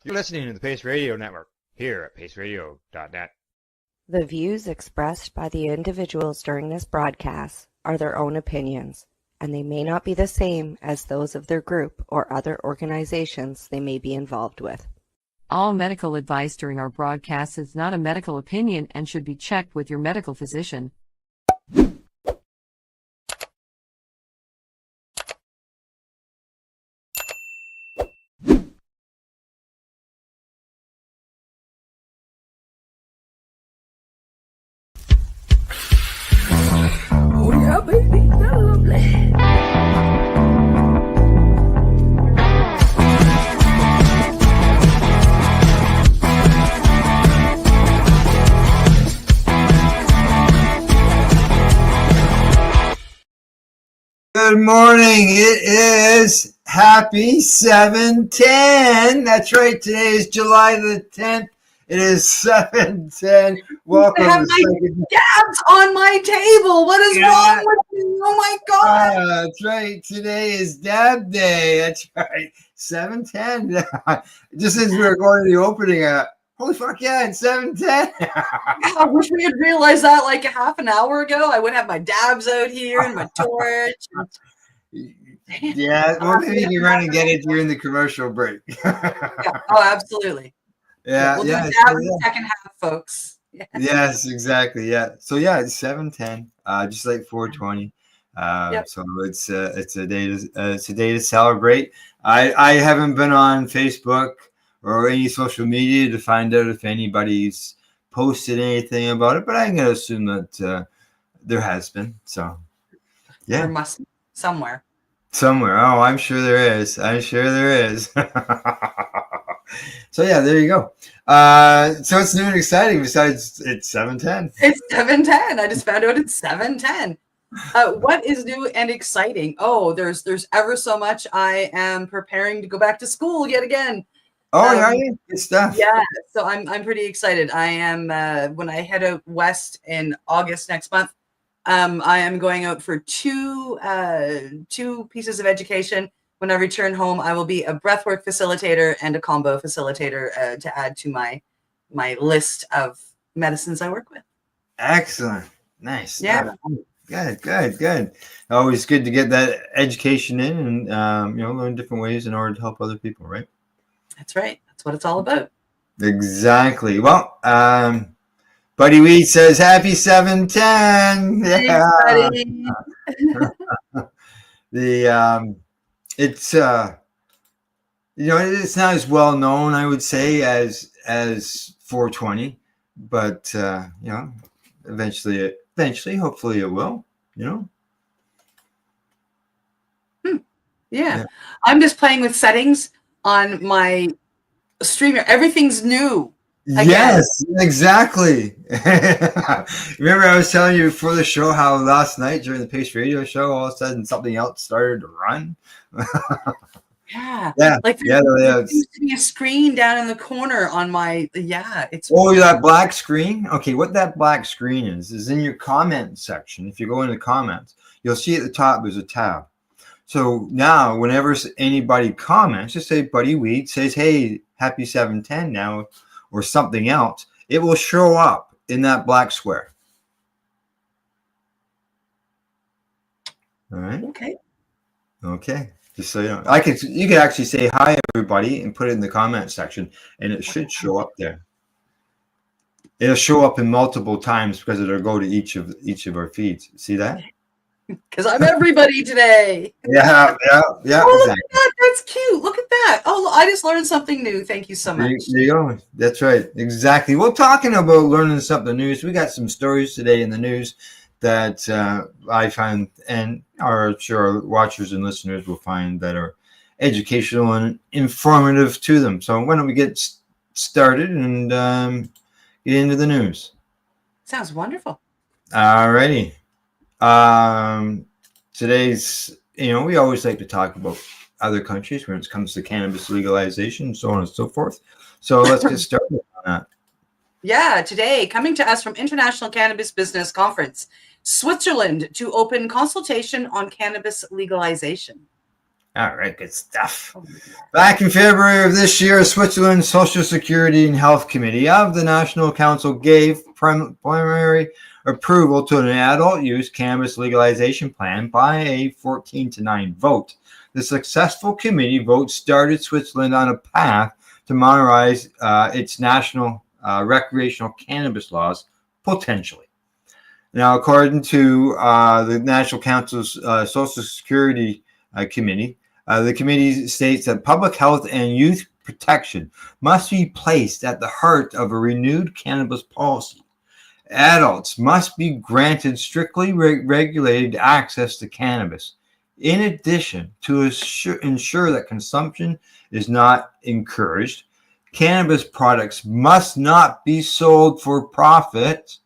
You're listening to the Pace Radio Network here at paceradio.net. The views expressed by the individuals during this broadcast are their own opinions, and they may not be the same as those of their group or other organizations they may be involved with. All medical advice during our broadcast is not a medical opinion and should be checked with your medical physician. Oh yeah, baby, that's lovely. Good morning. It is happy 7/10. That's right. Today is July the 10th. It is 7/10. Welcome. I have my dabs on my table. What is wrong with you? Oh my god. That's right. Today is Dab Day. That's right. 7/10. Just as we were going to the opening, holy fuck yeah, it's 7/10. I wish we had realized that like a half an hour ago. I would have my dabs out here and my torch. Yeah, well, maybe you can run and get it during the commercial break. Yeah. Oh, absolutely. Yeah, We'll yeah. do dabs in the second half, folks. Yeah. Yes, exactly. Yeah. So yeah, it's 7/10, just like 420. Yep. So it's a day to celebrate. I haven't been on Facebook or any social media to find out if anybody's posted anything about it, but I'm gonna assume that there has been. So yeah, There must be somewhere. somewhere. Oh, I'm sure there is. I'm sure there is. So yeah, there you go. So it's new and exciting. Besides, it's 7/10. It's 7:10. I just found out it's 7:10. What is new and exciting? Oh, there's ever so much. I am preparing to go back to school yet again. Oh, yeah, good stuff. Yeah, so I'm pretty excited. I am when I head out west in August next month. I am going out for two pieces of education. When I return home, I will be a breathwork facilitator and a combo facilitator to add to my list of medicines I work with. Excellent. Nice. Yeah. Good. Always good to get that education in and learn different ways in order to help other people, right? That's right. That's what it's all about. Exactly. Well, Buddy Weed says happy 7/10. Yeah. Thanks, The it's it's not as well known, I would say, as 420, but eventually hopefully it will, Yeah. I'm just playing with settings on my streamer. Everything's new. Yes, exactly. Remember I was telling you before the show how last night during the Pace Radio show, all of a sudden something else started to run? Yeah. Yeah. Like there used to be a screen down in the corner on my, it's. Oh, that black screen? Okay, what that black screen is in your comment section. If you go into the comments, you'll see at the top there's a tab. So now whenever anybody comments, just say Buddy Weed says, hey, happy 7/10 now, or something else, it will show up in that black square. All right. Okay. Just so you know, you can actually say hi everybody and put it in the comment section, and it should show up there. It'll show up in multiple times because it'll go to each of our feeds. See that? Because I'm everybody today. Yeah. Oh, Exactly. look at that. That's cute. Look at that. Oh, I just learned something new. Thank you so much. There you go. That's right. Exactly. Well, talking about learning something new, we got some stories today in the news that I find, and I'm sure our watchers and listeners will find that are educational and informative to them. So why don't we get started and get into the news? Sounds wonderful. All righty. Today's, we always like to talk about other countries when it comes to cannabis legalization and so on and so forth. So let's get started on that. Yeah, today, coming to us from International Cannabis Business Conference, Switzerland to open consultation on cannabis legalization. All right, good stuff. Back in February of this year, Switzerland's Social Security and Health Committee of the National Council gave preliminary approval to an adult use cannabis legalization plan by a 14-9 vote. The successful committee vote started Switzerland on a path to modernize its national recreational cannabis laws, potentially. Now, according to the National Council's Social Security Committee, the committee states that public health and youth protection must be placed at the heart of a renewed cannabis policy. Adults must be granted strictly regulated access to cannabis. In addition, to ensure that consumption is not encouraged, cannabis products must not be sold for profit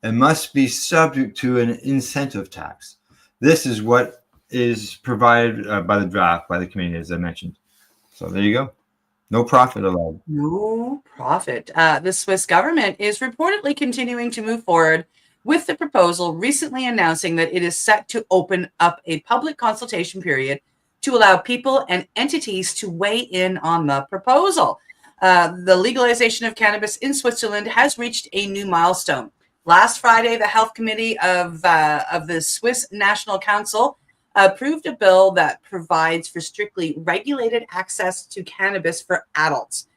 and must be subject to an incentive tax. This is what is provided by the draft by the committee, as I mentioned. So there you go. No profit allowed. No profit. The Swiss government is reportedly continuing to move forward with the proposal, recently announcing that it is set to open up a public consultation period to allow people and entities to weigh in on the proposal. The legalization of cannabis in Switzerland has reached a new milestone. Last Friday, the Health Committee of the Swiss National Council approved a bill that provides for strictly regulated access to cannabis for adults.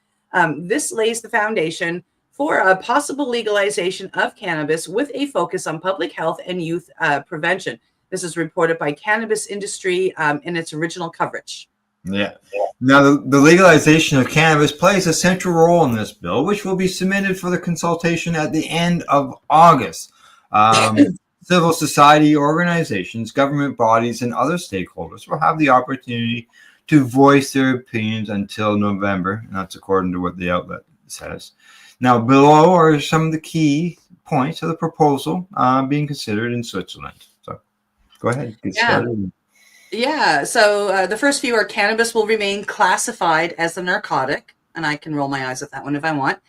This lays the foundation for a possible legalization of cannabis with a focus on public health and youth prevention. This is reported by Cannabis Industry in its original coverage. Yeah. Now, the legalization of cannabis plays a central role in this bill, which will be submitted for the consultation at the end of August. Civil society organizations, government bodies, and other stakeholders will have the opportunity to voice their opinions until November, and that's according to what the outlet says. Now, below are some of the key points of the proposal being considered in Switzerland. So, go ahead, get started. Yeah, so the first few are cannabis will remain classified as a narcotic, and I can roll my eyes at that one if I want.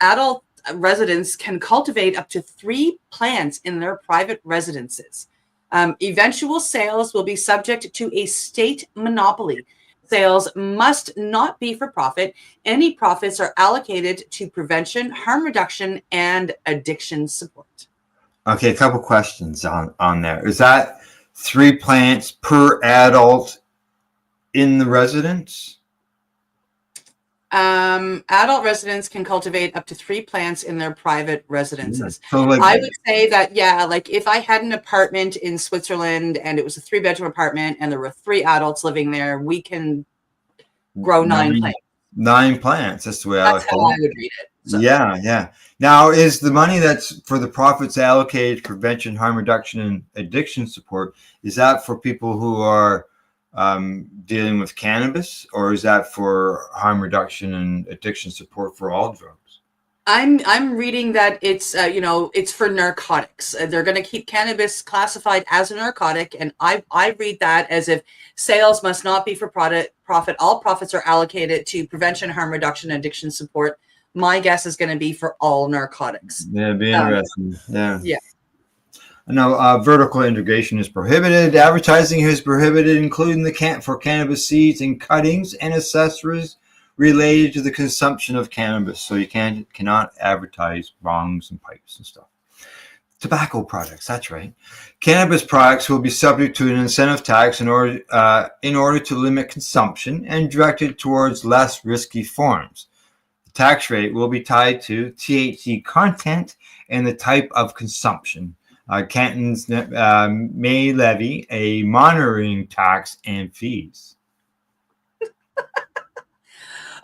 Adult residents can cultivate up to 3 plants in their private residences. Eventual sales will be subject to a state monopoly. Sales must not be for profit. Any profits are allocated to prevention, harm reduction, and addiction support. Okay, a couple questions on there. Is that 3 plants per adult in the residence? Adult residents can cultivate up to 3 plants in their private residences. So I would say that, yeah, like if I had an apartment in Switzerland and it was a 3-bedroom apartment and there were 3 adults living there, we can grow 9 plants. 9 plants. That's the way That's how I would read it. So. Yeah. Now, is the money that's for the profits allocated to prevention, harm reduction, and addiction support, is that for people who are dealing with cannabis, or is that for harm reduction and addiction support for all drugs? I'm reading that it's it's for narcotics. They're going to keep cannabis classified as a narcotic, and I read that as if sales must not be for profit. All profits are allocated to prevention, harm reduction, and addiction support. My guess is going to be for all narcotics. Yeah, it'd be interesting. Yeah. No, vertical integration is prohibited. Advertising is prohibited, including for cannabis seeds and cuttings and accessories related to the consumption of cannabis. So you cannot advertise bongs and pipes and stuff. Tobacco products, that's right. Cannabis products will be subject to an incentive tax in order to limit consumption and directed towards less risky forms. The tax rate will be tied to THC content and the type of consumption. Cantons may levy a monitoring tax and fees.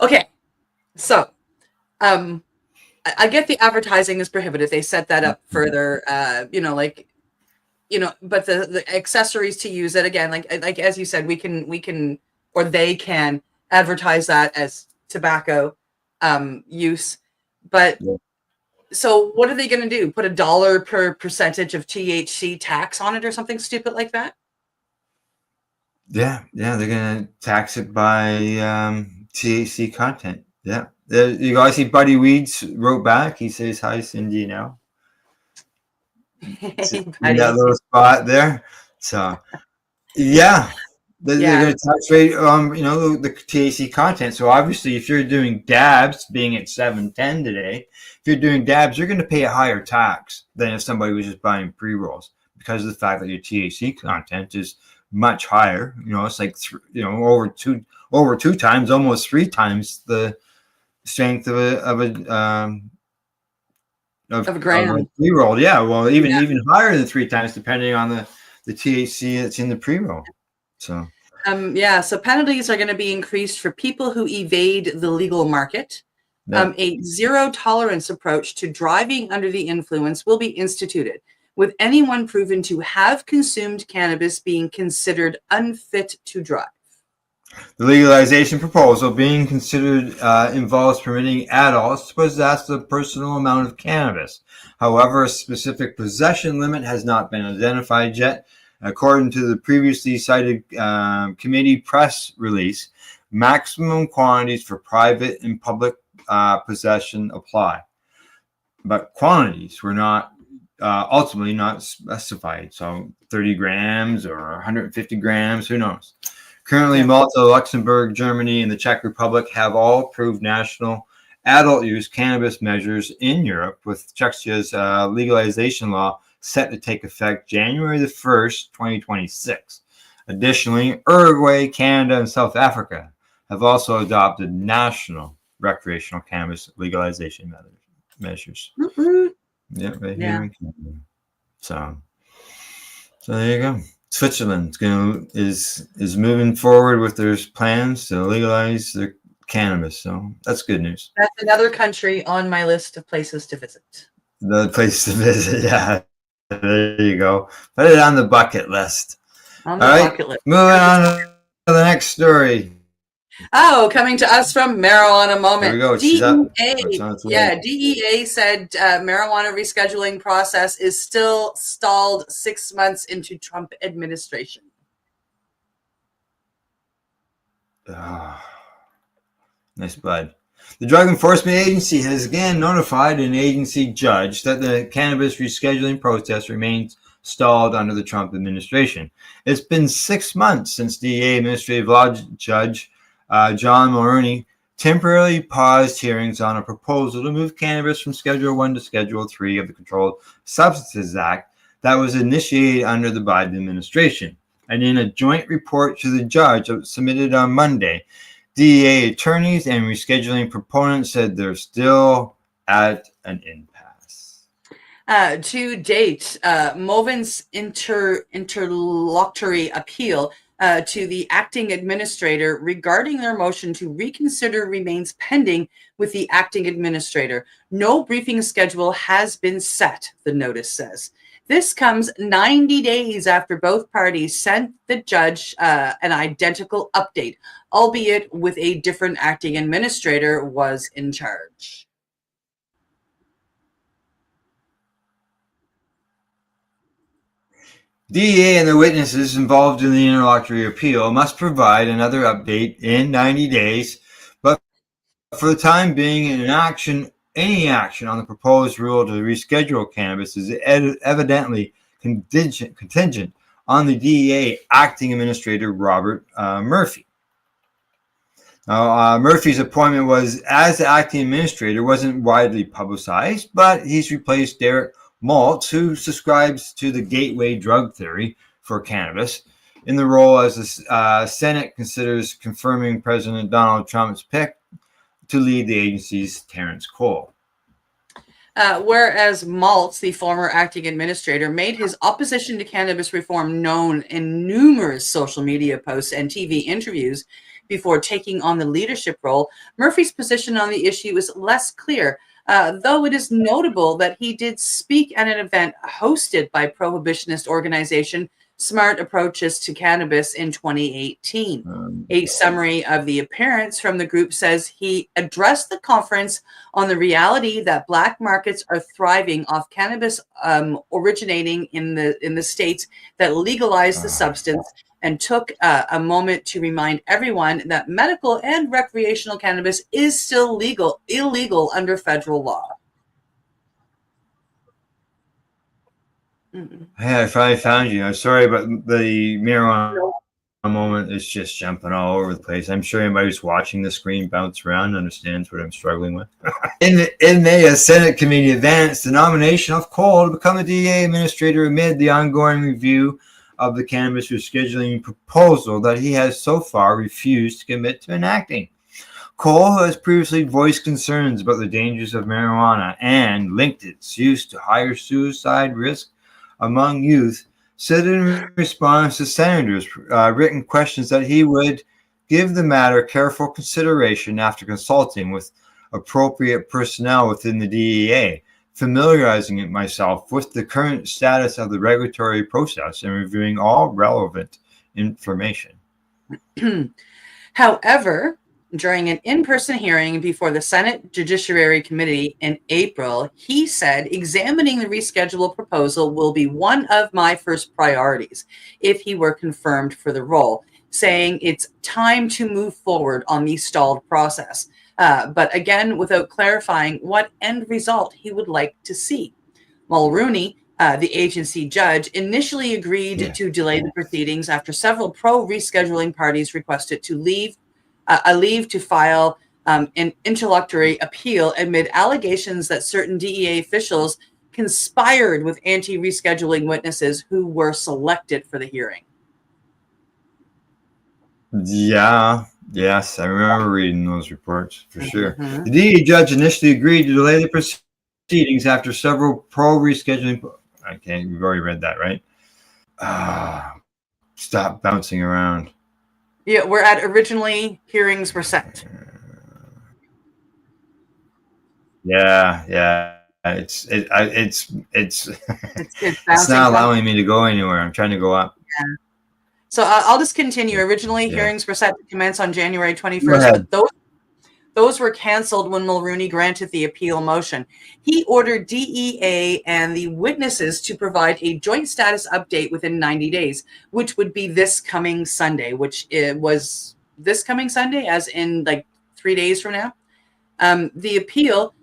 Okay, so I get the advertising is prohibited. They set that up further, but the accessories to use it again, like as you said, we can or they can advertise that as tobacco use, but. Yeah. So what are they going to do? Put $1 per percentage of THC tax on it or something stupid like that? Yeah, they're going to tax it by THC content. Yeah. You guys see Buddy Weeds wrote back. He says, "Hi, Cindy," now. In that little spot there. So, yeah. They're Yeah. going to tax rate, the THC content. So obviously, if you're doing dabs, being at 710 today, if you're doing dabs, you're going to pay a higher tax than if somebody was just buying pre rolls because of the fact that your THC content is much higher. It's like over two times, almost three times the strength of a gram. pre roll. Yeah, well, even higher than three times, depending on the THC that's in the pre roll. So so penalties are going to be increased for people who evade the legal market. Yeah. A zero tolerance approach to driving under the influence will be instituted, with anyone proven to have consumed cannabis being considered unfit to drive. The legalization proposal being considered involves permitting adults to possess a personal amount of cannabis. However, a specific possession limit has not been identified yet. According to the previously cited committee press release, maximum quantities for private and public possession apply. But quantities were not ultimately not specified. So 30 grams or 150 grams, who knows? Currently, Malta, Luxembourg, Germany, and the Czech Republic have all approved national adult use cannabis measures in Europe, with Czechia's legalization law set to take effect January the 1st, 2026. Additionally, Uruguay, Canada, and South Africa have also adopted national recreational cannabis legalization measures. Mm-hmm. Yeah, right here in Canada. So there you go. Switzerland is moving forward with their plans to legalize their cannabis. So that's good news. That's another country on my list of places to visit. The place to visit, yeah. There you go. Put it on the bucket list. On the bucket list. Moving on to the next story. Oh, coming to us from Marijuana Moment. There we go. DEA said marijuana rescheduling process is still stalled 6 months into Trump administration. Nice bud. The Drug Enforcement Agency has again notified an agency judge that the cannabis rescheduling process remains stalled under the Trump administration. It's been 6 months since DEA Administrative Law Judge John Mulroney temporarily paused hearings on a proposal to move cannabis from Schedule 1 to Schedule 3 of the Controlled Substances Act that was initiated under the Biden administration. And in a joint report to the judge submitted on Monday, DEA attorneys and rescheduling proponents said they're still at an impasse. To date, Movin's interlocutory appeal to the acting administrator regarding their motion to reconsider remains pending with the acting administrator. No briefing schedule has been set, the notice says. This comes 90 days after both parties sent the judge an identical update, albeit with a different acting administrator was in charge. DEA and the witnesses involved in the interlocutory appeal must provide another update in 90 days, but for the time being, any action on the proposed rule to reschedule cannabis is evidently contingent on the DEA acting administrator, Robert Murphy. Now, Murphy's appointment as the acting administrator wasn't widely publicized, but he's replaced Derek Maltz, who subscribes to the gateway drug theory for cannabis, in the role as the Senate considers confirming President Donald Trump's pick to lead the agency's Terrence Cole. Whereas Maltz, the former acting administrator, made his opposition to cannabis reform known in numerous social media posts and TV interviews before taking on the leadership role, Murphy's position on the issue is less clear, though it is notable that he did speak at an event hosted by prohibitionist organization Smart Approaches to Cannabis in 2018. A summary of the appearance from the group says he addressed the conference on the reality that black markets are thriving off cannabis originating in the states that legalized the substance, and took a moment to remind everyone that medical and recreational cannabis is still illegal under federal law. Hey, I finally found you. I'm sorry about the marijuana moment, it's just jumping all over the place. I'm sure anybody who's watching the screen bounce around understands what I'm struggling with. In May, a Senate committee advanced the nomination of Cole to become the DEA administrator amid the ongoing review of the cannabis rescheduling proposal that he has so far refused to commit to enacting. Cole has previously voiced concerns about the dangers of marijuana and linked its use to higher suicide risk among youth, said in response to senators' written questions that he would give the matter careful consideration after consulting with appropriate personnel within the DEA, familiarizing myself with the current status of the regulatory process and reviewing all relevant information. However, during an in-person hearing before the Senate Judiciary Committee in April, he said examining the reschedule proposal will be one of my first priorities if he were confirmed for the role, saying it's time to move forward on the stalled process. But again, without clarifying what end result he would like to see. Mulrooney, the agency judge, initially agreed to delay the proceedings after several pro-rescheduling parties requested to leave to file an interlocutory appeal amid allegations that certain DEA officials conspired with anti-rescheduling witnesses who were selected for the hearing. Yes, I remember reading those reports for sure. The DEA judge initially agreed to delay the proceedings after several pro-rescheduling. Okay, we've already read that, right? Stop bouncing around. Yeah, we're at originally hearings were set. Yeah. It's not allowing me to go anywhere. I'm trying to go up. Yeah. So I'll just continue. Originally, hearings were set to commence on January 21st, but those were canceled when Mulrooney granted the appeal motion. He ordered DEA and the witnesses to provide a joint status update within 90 days, which would be this coming Sunday, which it was this coming Sunday, as in like 3 days from now. The appeal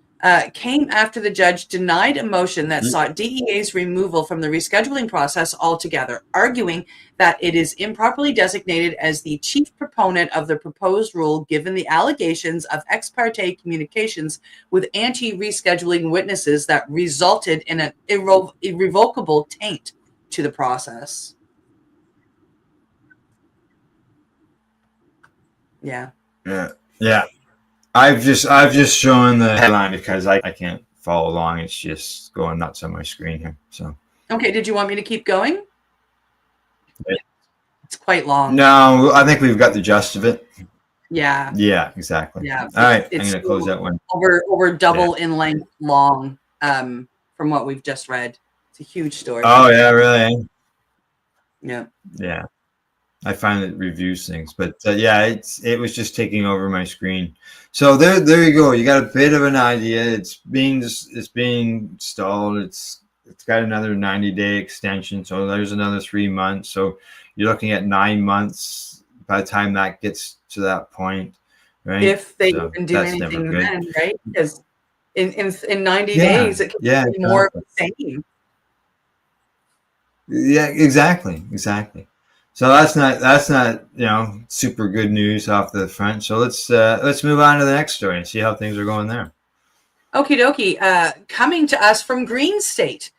came after the judge denied a motion that sought DEA's removal from the rescheduling process altogether, arguing that it is improperly designated as the chief proponent of the proposed rule given the allegations of ex parte communications with anti-rescheduling witnesses that resulted in an irrevocable taint to the process. Yeah. I've just shown the headline because I can't follow along. It's just going nuts on my screen here. So okay, did you want me to keep going? It's quite long. No, I think we've got the gist of it. Yeah. Yeah, exactly. Yeah. All right, I'm gonna close that one. Over double in length long, from what we've just read. It's a huge story. Oh yeah, really? Yeah. Yeah. I find it reviews things, but it was just taking over my screen. So there you go. You got a bit of an idea. It's being stalled. It's got another 90-day extension, so there's another 3 months. So you're looking at 9 months by the time that gets to that point, right? If they even do anything then, right? Because in 90 days it could be more of the same. Yeah, exactly. So that's not super good news off the front. So let's move on to the next story and see how things are going there. Okie dokie. Coming to us from Green State,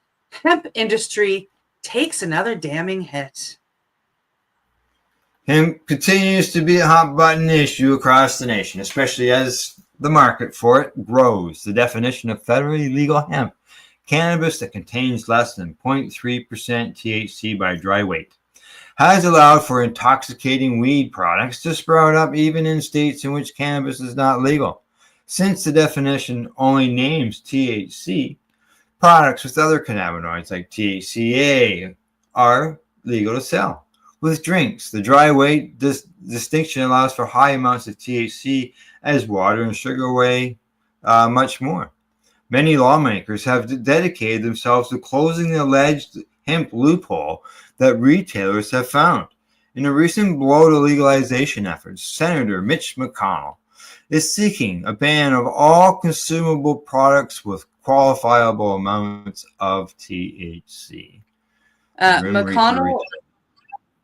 hemp industry takes another damning hit. Hemp continues to be a hot button issue across the nation, especially as the market for it grows. The definition of federally legal hemp, cannabis that contains less than 0.3% THC by dry weight, has allowed for intoxicating weed products to sprout up even in states in which cannabis is not legal. Since the definition only names THC, products with other cannabinoids like THCA are legal to sell. With drinks, the dry weight distinction allows for high amounts of THC as water and sugar weigh much more. Many lawmakers have dedicated themselves to closing the alleged hemp loophole that retailers have found. In a recent blow to legalization efforts, Senator Mitch McConnell is seeking a ban of all consumable products with qualifiable amounts of THC. McConnell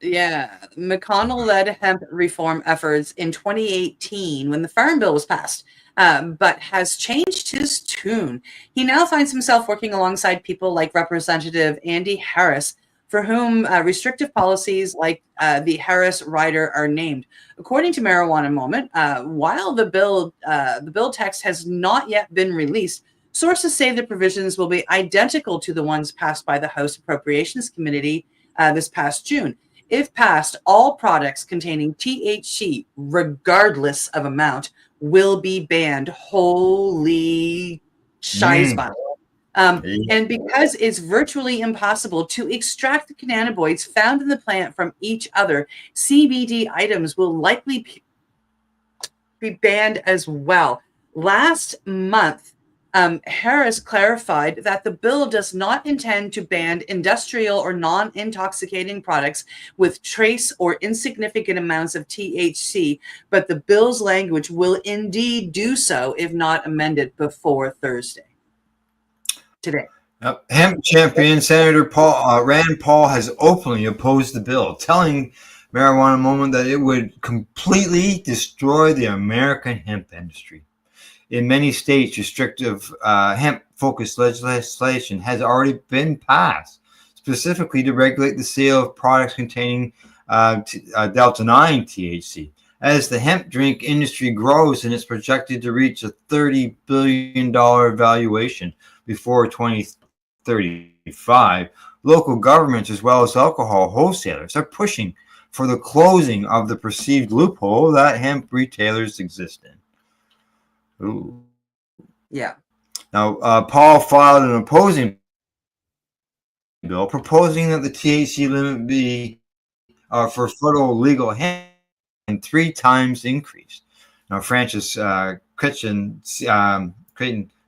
Yeah, McConnell led hemp reform efforts in 2018 when the Farm Bill was passed, but has changed his tune. He now finds himself working alongside people like Representative Andy Harris, for whom restrictive policies like the Harris Rider are named. According to Marijuana Moment, while the bill text has not yet been released, sources say the provisions will be identical to the ones passed by the House Appropriations Committee this past June. If passed, all products containing THC, regardless of amount, will be banned. Holy shiesbot. And because it's virtually impossible to extract the cannabinoids found in the plant from each other, CBD items will likely be banned as well. Last month, Harris clarified that the bill does not intend to ban industrial or non-intoxicating products with trace or insignificant amounts of THC, but the bill's language will indeed do so if not amended before Thursday. Today. Hemp champion Senator Rand Paul has openly opposed the bill, telling Marijuana Moment that it would completely destroy the American hemp industry. In many states, restrictive hemp-focused legislation has already been passed, specifically to regulate the sale of products containing Delta-9 THC. As the hemp drink industry grows and it's projected to reach a $30 billion valuation before 2035, local governments as well as alcohol wholesalers are pushing for the closing of the perceived loophole that hemp retailers exist in. Ooh. Yeah. Now, Paul filed an opposing bill proposing that the THC limit be for federal legal hemp 3 times increased. Now, Francis Creighton,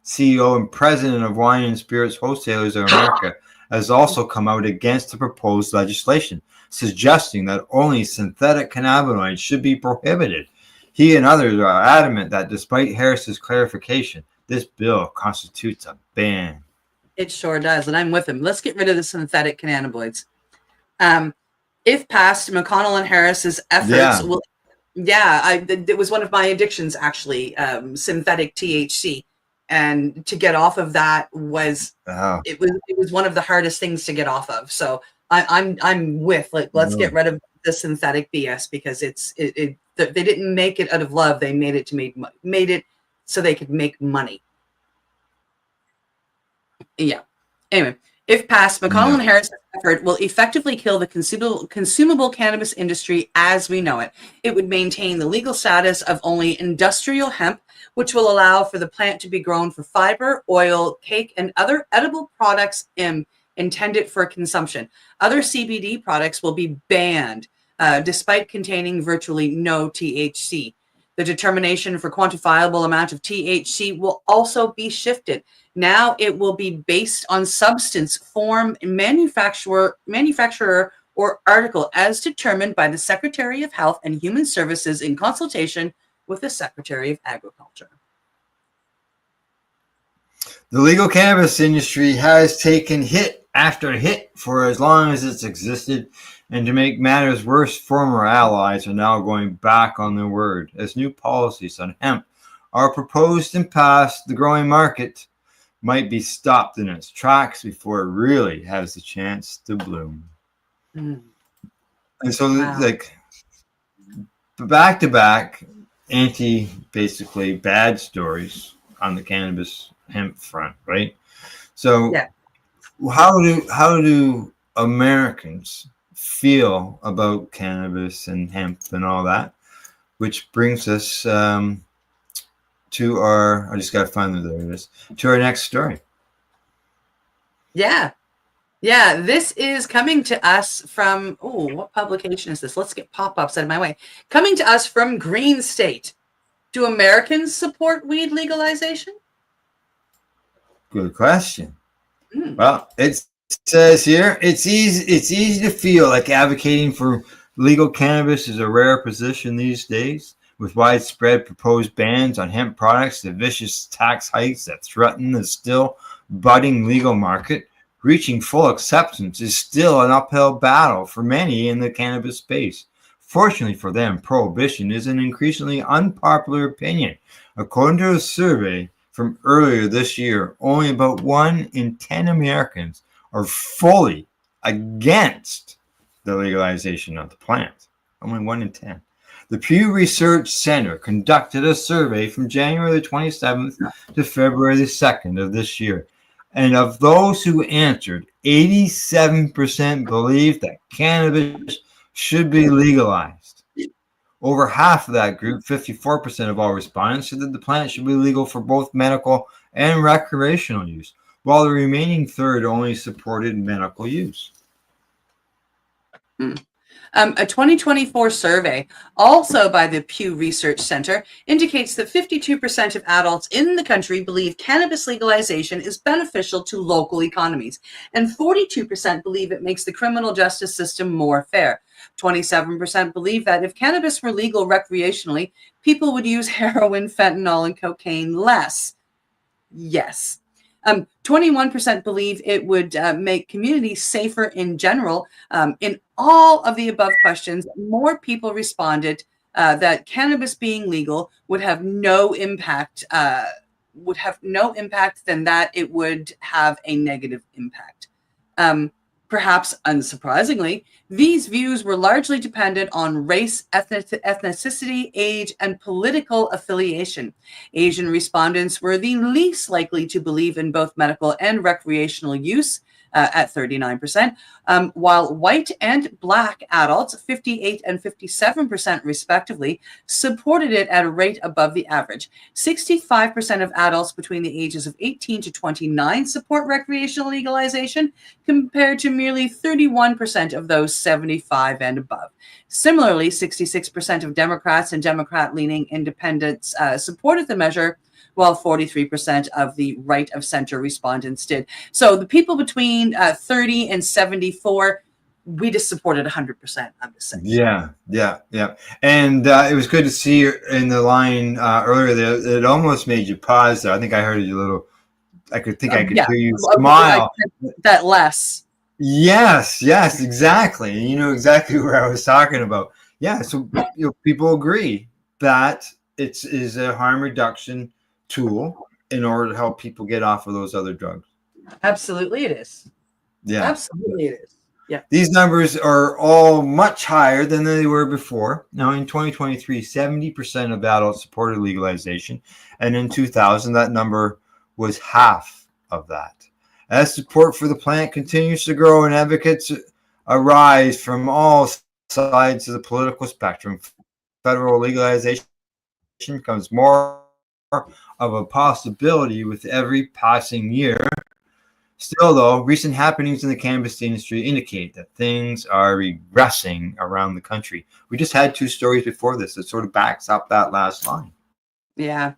CEO and president of Wine and Spirits Wholesalers of America, has also come out against the proposed legislation, suggesting that only synthetic cannabinoids should be prohibited. He and others are adamant that despite Harris's clarification, this bill constitutes a ban. It sure does, and I'm with him. Let's get rid of the synthetic cannabinoids. If passed, McConnell and Harris's efforts will. Yeah, it was one of my addictions, actually, synthetic THC, and to get off of that was it was one of the hardest things to get off of. So I'm with let's get rid of the synthetic BS because they didn't make it out of love. They made it made it so they could make money. Yeah. Anyway, if passed, McConnell and Harris' effort will effectively kill the consumable cannabis industry as we know it. It would maintain the legal status of only industrial hemp, which will allow for the plant to be grown for fiber, oil, cake, and other edible products intended for consumption. Other CBD products will be banned, despite containing virtually no THC. The determination for quantifiable amount of THC will also be shifted. Now it will be based on substance, form, manufacturer, or article as determined by the Secretary of Health and Human Services in consultation with the Secretary of Agriculture. The legal cannabis industry has taken hit after hit for as long as it's existed, and to make matters worse, former allies are now going back on their word. As new policies on hemp are proposed and passed, the growing market might be stopped in its tracks before it really has the chance to bloom. And so, back-to-back basically bad stories on the cannabis hemp front, right? So how do Americans feel about cannabis and hemp and all that? Which brings us to our, I just got to find to our next story. Yeah. This is coming to us from, what publication is this? Let's get pop-ups out of my way. Coming to us from Green State. Do Americans support weed legalization? Good question. Well, it says here, it's easy to feel like advocating for legal cannabis is a rare position these days. With widespread proposed bans on hemp products, the vicious tax hikes that threaten the still budding legal market, reaching full acceptance is still an uphill battle for many in the cannabis space. Fortunately for them, prohibition is an increasingly unpopular opinion. According to a survey from earlier this year, only about 1 in 10 Americans are fully against the legalization of the plant. Only 1 in 10. The Pew Research Center conducted a survey from January the 27th to February the 2nd of this year. And of those who answered, 87% believed that cannabis should be legalized. Over half of that group, 54% of all respondents, said that the plant should be legal for both medical and recreational use, while the remaining third only supported medical use. A 2024 survey, also by the Pew Research Center, indicates that 52% of adults in the country believe cannabis legalization is beneficial to local economies, and 42% believe it makes the criminal justice system more fair. 27% believe that if cannabis were legal recreationally, people would use heroin, fentanyl, and cocaine less. Yes. 21% believe it would make communities safer in general. In all of the above questions, more people responded that cannabis being legal would have no impact. Than that it would have a negative impact. Perhaps unsurprisingly, these views were largely dependent on race, ethnicity, age, and political affiliation. Asian respondents were the least likely to believe in both medical and recreational use at 39%, while white and black adults, 58 and 57% respectively, supported it at a rate above the average. 65% of adults between the ages of 18 to 29 support recreational legalization, compared to merely 31% of those 75 and above. Similarly, 66% of Democrats and Democrat-leaning independents supported the measure, while 43% of the right-of-center respondents did. So the people between 30 and 74, we just supported 100%, I'm just saying. Yeah. And it was good to see you in the line earlier there. It almost made you pause there. I think I heard you a little, I could hear you smile. That less. Yes, exactly. You know exactly what I was talking about. Yeah, so people agree that it is a harm reduction tool in order to help people get off of those other drugs. Absolutely it is. Yeah. Absolutely it is. Yeah. These numbers are all much higher than they were before. Now in 2023, 70% of adults supported legalization, and in 2000 that number was half of that. As support for the plant continues to grow and advocates arise from all sides of the political spectrum, federal legalization becomes more of a possibility with every passing year. Still, though, recent happenings in the cannabis industry indicate that things are regressing around the country. We just had 2 stories before this that sort of backs up that last line. Yeah.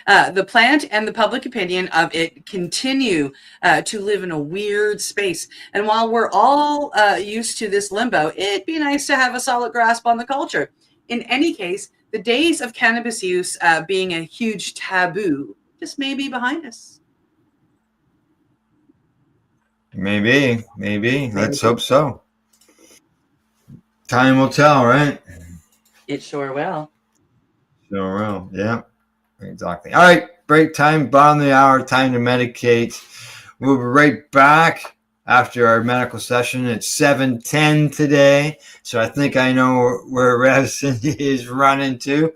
The plant and the public opinion of it continue to live in a weird space. And while we're all used to this limbo, it'd be nice to have a solid grasp on the culture. In any case, the days of cannabis use being a huge taboo just may be behind us. Maybe. Let's hope so. Time will tell, right? It sure will. Yeah, exactly. All right, break time, bottom of the hour, time to medicate. We'll be right back after our medical session at 7:10 today. So I think I know where Rev Cindy is running to.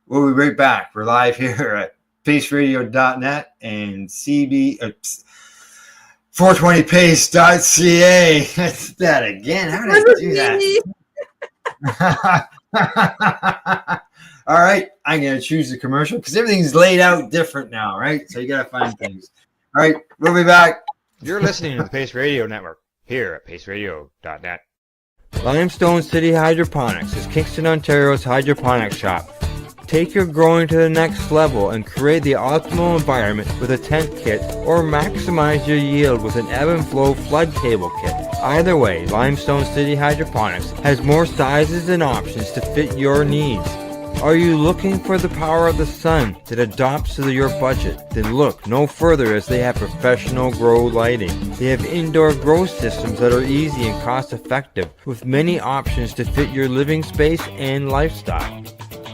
We'll be right back. We're live here at paceradio.net and 420pace.ca. That's that again. How did I do that? All right, I'm going to choose the commercial because everything's laid out different now, right? So you got to find things. All right, we'll be back. You're listening to the Pace Radio Network here at paceradio.net. Limestone City Hydroponics is Kingston, Ontario's hydroponics shop. Take your growing to the next level and create the optimal environment with a tent kit, or maximize your yield with an ebb and flow flood table kit. Either way, Limestone City Hydroponics has more sizes and options to fit your needs. Are you looking for the power of the sun that adapts to your budget? Then look no further, as they have professional grow lighting. They have indoor grow systems that are easy and cost effective, with many options to fit your living space and lifestyle.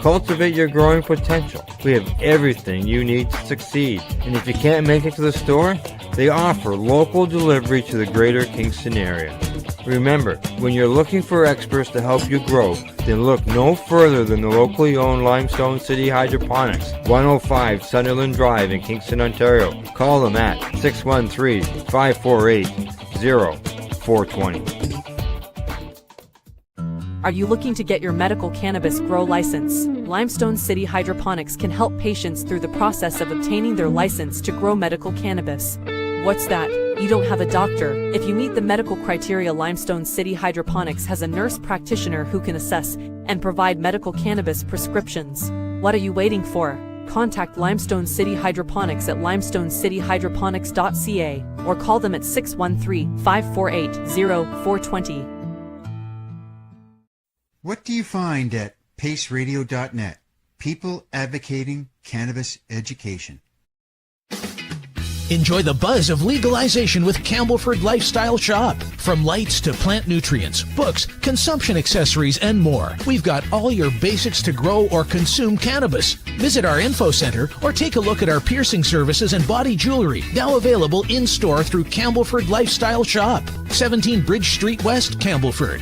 Cultivate your growing potential. We have everything you need to succeed. And if you can't make it to the store, they offer local delivery to the greater Kingston area. Remember, when you're looking for experts to help you grow, then look no further than the locally owned Limestone City Hydroponics, 105 Sunderland Drive in Kingston, Ontario. Call them at 613-548-0420. Are you looking to get your medical cannabis grow license? Limestone City Hydroponics can help patients through the process of obtaining their license to grow medical cannabis. What's that? You don't have a doctor. If you meet the medical criteria, Limestone City Hydroponics has a nurse practitioner who can assess and provide medical cannabis prescriptions. What are you waiting for? Contact Limestone City Hydroponics at limestonecityhydroponics.ca or call them at 613-548-0420. What do you find at paceradio.net? People advocating cannabis education. Enjoy the buzz of legalization with Campbellford Lifestyle Shop. From lights to plant nutrients, books, consumption accessories, and more, we've got all your basics to grow or consume cannabis. Visit our info center or take a look at our piercing services and body jewelry, now available in-store through Campbellford Lifestyle Shop, 17 Bridge Street West, Campbellford.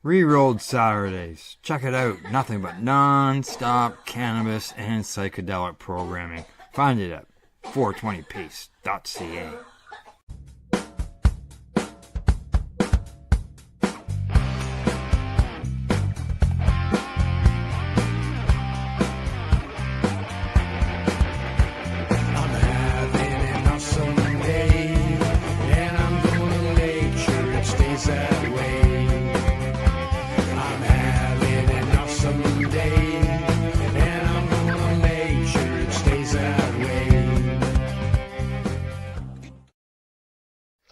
Rerolled Saturdays. Check it out. Nothing but non-stop cannabis and psychedelic programming. Find it at 420pace.ca.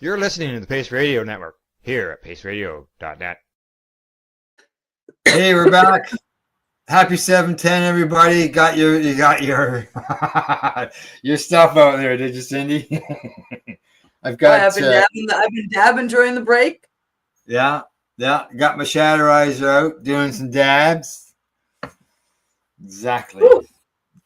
You're listening to the Pace Radio Network here at paceradio.net. Hey, we're back. Happy 710, everybody. You got your your stuff out there, did you, Cindy? I've been dabbing during the break. Yeah. Got my Shatterizer out, doing some dabs. Exactly. Woo.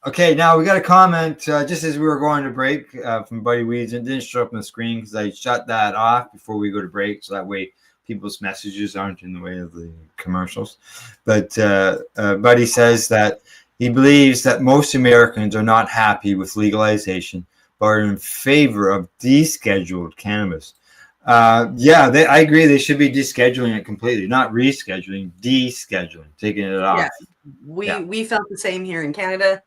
Okay, now we got a comment just as we were going to break from Buddy Weeds. It didn't show up on the screen because I shut that off before we go to break, so that way people's messages aren't in the way of the commercials. But Buddy says that he believes that most Americans are not happy with legalization, but are in favor of descheduled cannabis. I agree. They should be descheduling it completely, not rescheduling, descheduling, taking it off. Yeah, we felt the same here in Canada.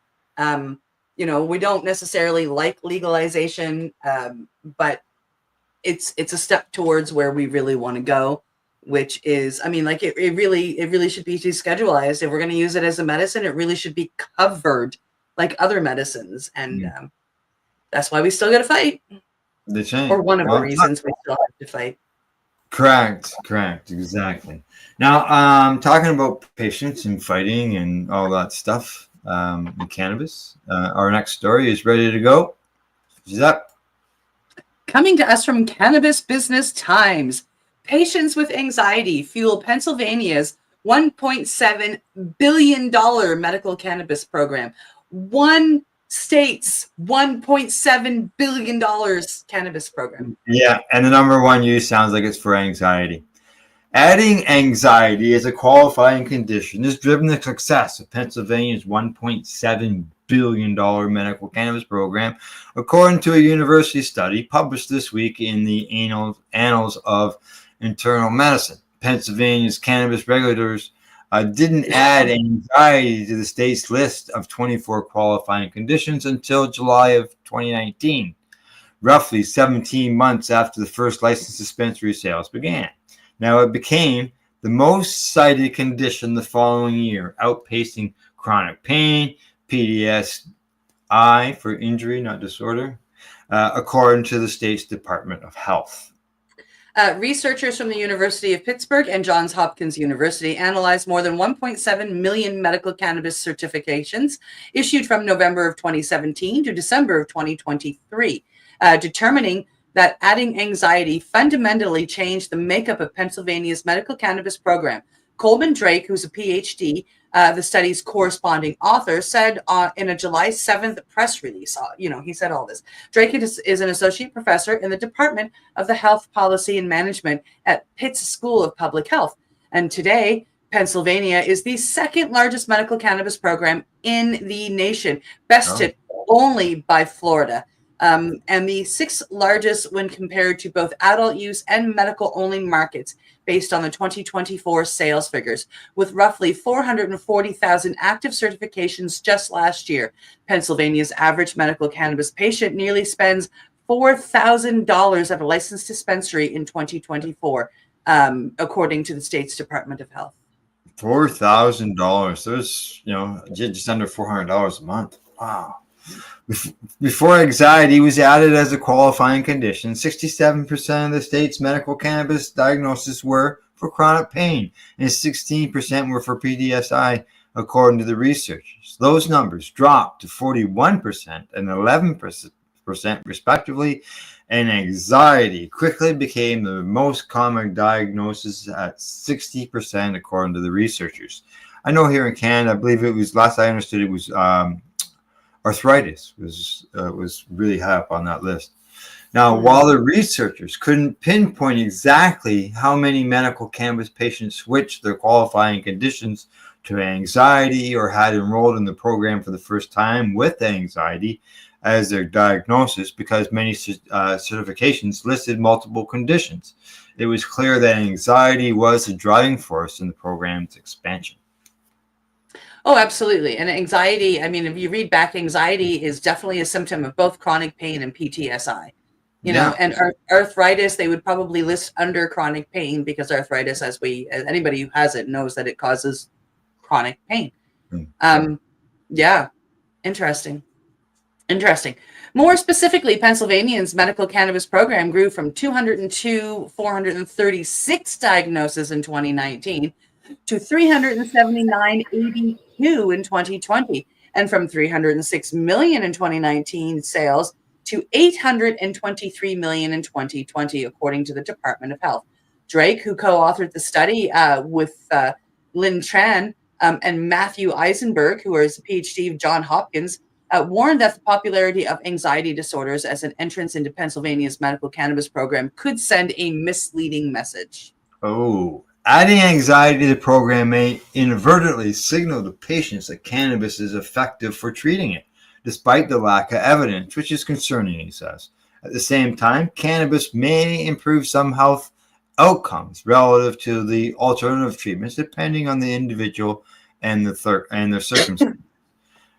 We don't necessarily like legalization, but it's a step towards where we really want to go, which is, it really should be deschedulized. If we're going to use it as a medicine, it really should be covered like other medicines. And that's why we still got to fight. Or one of the reasons we still have to fight. Correct. Exactly. Now, talking about patients and fighting and all that stuff, in cannabis. Our next story is ready to go. She's up. Coming to us from Cannabis Business Times. Patients with anxiety fuel Pennsylvania's $1.7 billion medical cannabis program. One state's $1.7 billion cannabis program. Yeah, and the number one use sounds like it's for anxiety. Adding anxiety as a qualifying condition has driven the success of Pennsylvania's $1.7 billion medical cannabis program, according to a university study published this week in the Annals of Internal Medicine. Pennsylvania's cannabis regulators didn't add anxiety to the state's list of 24 qualifying conditions until July of 2019, roughly 17 months after the first licensed dispensary sales began. Now, it became the most cited condition the following year, outpacing chronic pain, PTSD for injury, not disorder, according to the state's Department of Health. Researchers from the University of Pittsburgh and Johns Hopkins University analyzed more than 1.7 million medical cannabis certifications issued from November of 2017 to December of 2023, determining that adding anxiety fundamentally changed the makeup of Pennsylvania's medical cannabis program. Coleman Drake, who's a PhD, the study's corresponding author, said in a July 7th press release, he said all this. Drake is an associate professor in the Department of the Health Policy and Management at Pitt's School of Public Health. And today, Pennsylvania is the second largest medical cannabis program in the nation, bested only by Florida. And the sixth largest when compared to both adult use and medical only markets based on the 2024 sales figures, with roughly 440,000 active certifications just last year. Pennsylvania's average medical cannabis patient nearly spends $4,000 at a licensed dispensary in 2024, according to the state's Department of Health. $4,000. There's, just under $400 a month. Wow. Before anxiety was added as a qualifying condition, 67% of the state's medical cannabis diagnoses were for chronic pain, and 16% were for PTSI, according to the researchers. Those numbers dropped to 41% and 11% respectively, and anxiety quickly became the most common diagnosis at 60%, according to the researchers. I know here in Canada, I believe it was, last I understood, it was arthritis was really high up on that list. Now, while the researchers couldn't pinpoint exactly how many medical cannabis patients switched their qualifying conditions to anxiety or had enrolled in the program for the first time with anxiety as their diagnosis, because many certifications listed multiple conditions, it was clear that anxiety was the driving force in the program's expansion. Oh, absolutely. And anxiety, I mean, if you read back, anxiety is definitely a symptom of both chronic pain and PTSI. You know, and arthritis, they would probably list under chronic pain, because arthritis, as anybody who has it knows that it causes chronic pain. Yeah. Interesting. More specifically, Pennsylvania's medical cannabis program grew from 436 diagnoses in 2019 to 379.82 in 2020, and from 306 million in 2019 sales to 823 million in 2020, according to the Department of Health. Drake, who co-authored the study with Lynn Tran and Matthew Eisenberg, who is a PhD of Johns Hopkins, warned that the popularity of anxiety disorders as an entrance into Pennsylvania's medical cannabis program could send a misleading message. Adding anxiety to the program may inadvertently signal to patients that cannabis is effective for treating it, despite the lack of evidence, which is concerning, he says. At the same time, cannabis may improve some health outcomes relative to the alternative treatments, depending on the individual and their circumstances.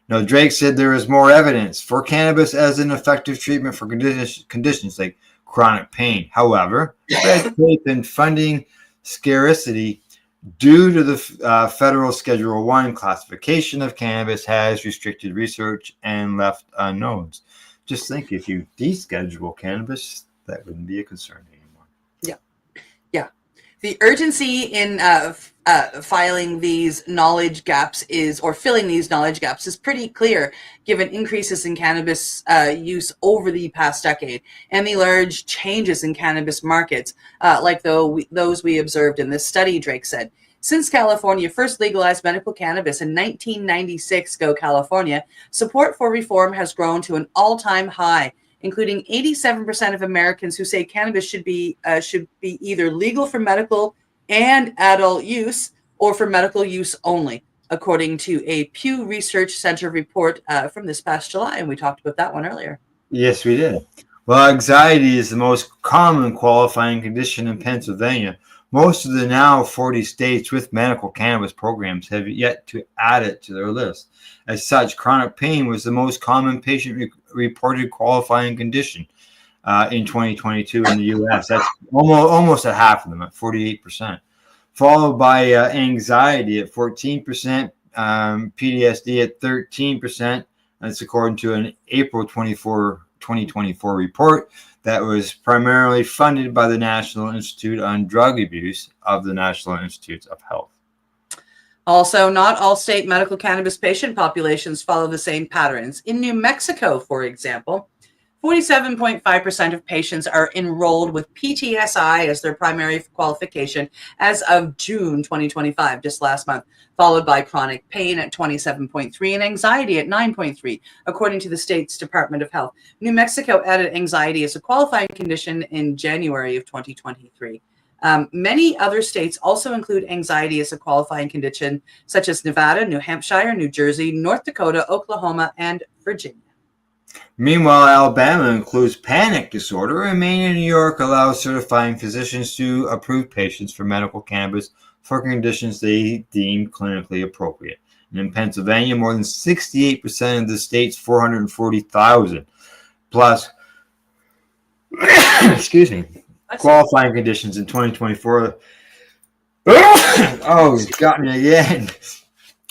Now, Drake said there is more evidence for cannabis as an effective treatment for conditions like chronic pain. However, red tape and funding scarcity due to the federal Schedule I classification of cannabis has restricted research and left unknowns. Just think, if you deschedule cannabis, that wouldn't be a concern anymore. Yeah. The urgency in filling these knowledge gaps filling these knowledge gaps is pretty clear, given increases in cannabis use over the past decade and the large changes in cannabis markets, like those we observed in this study, Drake said. Since California first legalized medical cannabis in 1996, Go California, support for reform has grown to an all-time high, including 87% of Americans who say cannabis should be either legal for medical and adult use or for medical use only, according to a Pew Research Center report from this past July. And we talked about that one earlier. Yes, we did. Well, anxiety is the most common qualifying condition in Pennsylvania. Most of the now 40 states with medical cannabis programs have yet to add it to their list. As such, chronic pain was the most common patient-reported qualifying condition in 2022 in the U.S. That's almost at half of them, at 48%. Followed by anxiety at 14%, PTSD at 13%. That's according to an April 24 2024 report that was primarily funded by the National Institute on Drug Abuse of the National Institutes of Health. Also, not all state medical cannabis patient populations follow the same patterns. In New Mexico, for example, 47.5% of patients are enrolled with PTSI as their primary qualification as of June 2025, just last month, followed by chronic pain at 27.3 and anxiety at 9.3, according to the state's Department of Health. New Mexico added anxiety as a qualifying condition in January of 2023. Many other states also include anxiety as a qualifying condition, such as Nevada, New Hampshire, New Jersey, North Dakota, Oklahoma, and Virginia. Meanwhile, Alabama includes panic disorder, and Maine and New York allow certifying physicians to approve patients for medical cannabis for conditions they deem clinically appropriate. And in Pennsylvania, more than 68% of the state's 440,000 plus excuse me, qualifying conditions in 2024. Oh, it's got me again.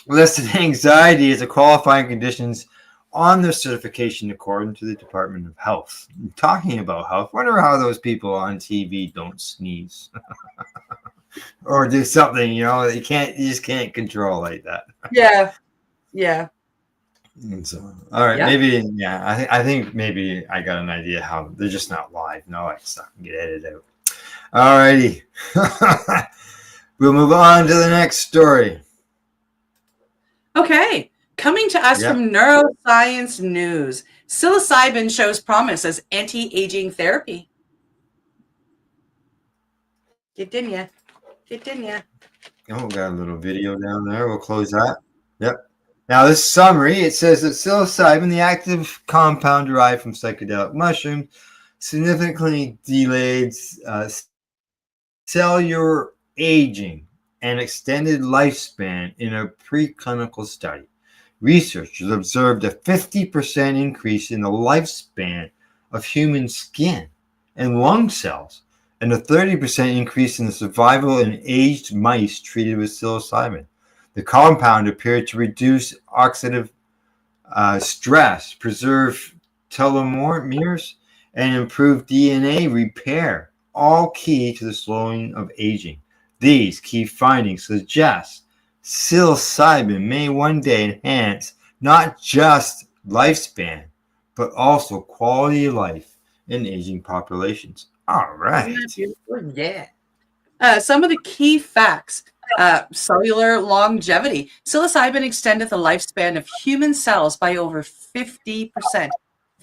Listed anxiety as a qualifying conditions on their certification according to the Department of Health. Talking about health, wonder how those people on TV don't sneeze or do something, you just can't control like that. Yeah. And so, all right, maybe, I think maybe I got an idea how they're just not live. No, like stuff can get edited out. All righty. We'll move on to the next story. Okay. Coming to us from Neuroscience News, psilocybin shows promise as anti-aging therapy. Get in ya. Oh, we got a little video down there. We'll close that. Yep. Now, this summary, it says that psilocybin, the active compound derived from psychedelic mushrooms, significantly delayed cellular aging and extended lifespan in a preclinical study. Researchers observed a 50% increase in the lifespan of human skin and lung cells, and a 30% increase in the survival in aged mice treated with psilocybin. The compound appeared to reduce oxidative stress, preserve telomeres, and improve DNA repair, all key to the slowing of aging. These key findings suggest psilocybin may one day enhance not just lifespan, but also quality of life in aging populations. All right. Yeah. Some of the key facts. Cellular longevity. Psilocybin extended the lifespan of human cells by over 50%.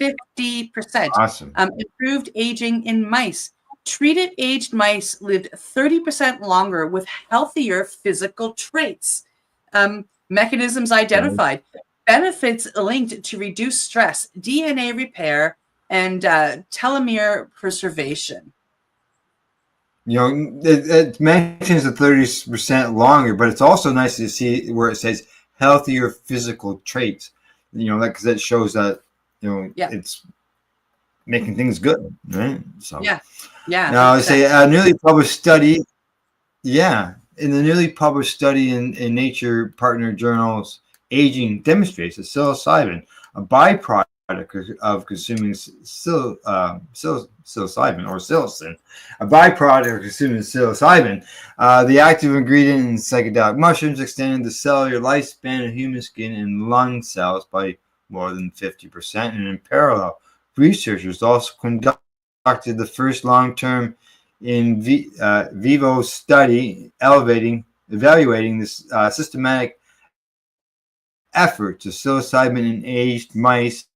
50%. Awesome. Improved aging in mice. Treated aged mice lived 30% longer with healthier physical traits. Mechanisms identified. Benefits linked to reduced stress, DNA repair, and telomere preservation. It mentions the 30% longer, but it's also nice to see where it says healthier physical traits. Because that shows that it's making things good, right? So yeah. Now I say a newly published study. Yeah, in the newly published study in Nature Partner Journals, aging demonstrates that psilocybin, a byproduct of consuming psilocybin or psilocin, a byproduct of consuming psilocybin, the active ingredient in psychedelic mushrooms extended the cellular lifespan of human skin and lung cells by more than 50%. And in parallel, researchers also conducted the first long-term in vivo study evaluating this systematic effort to psilocybin in aged mice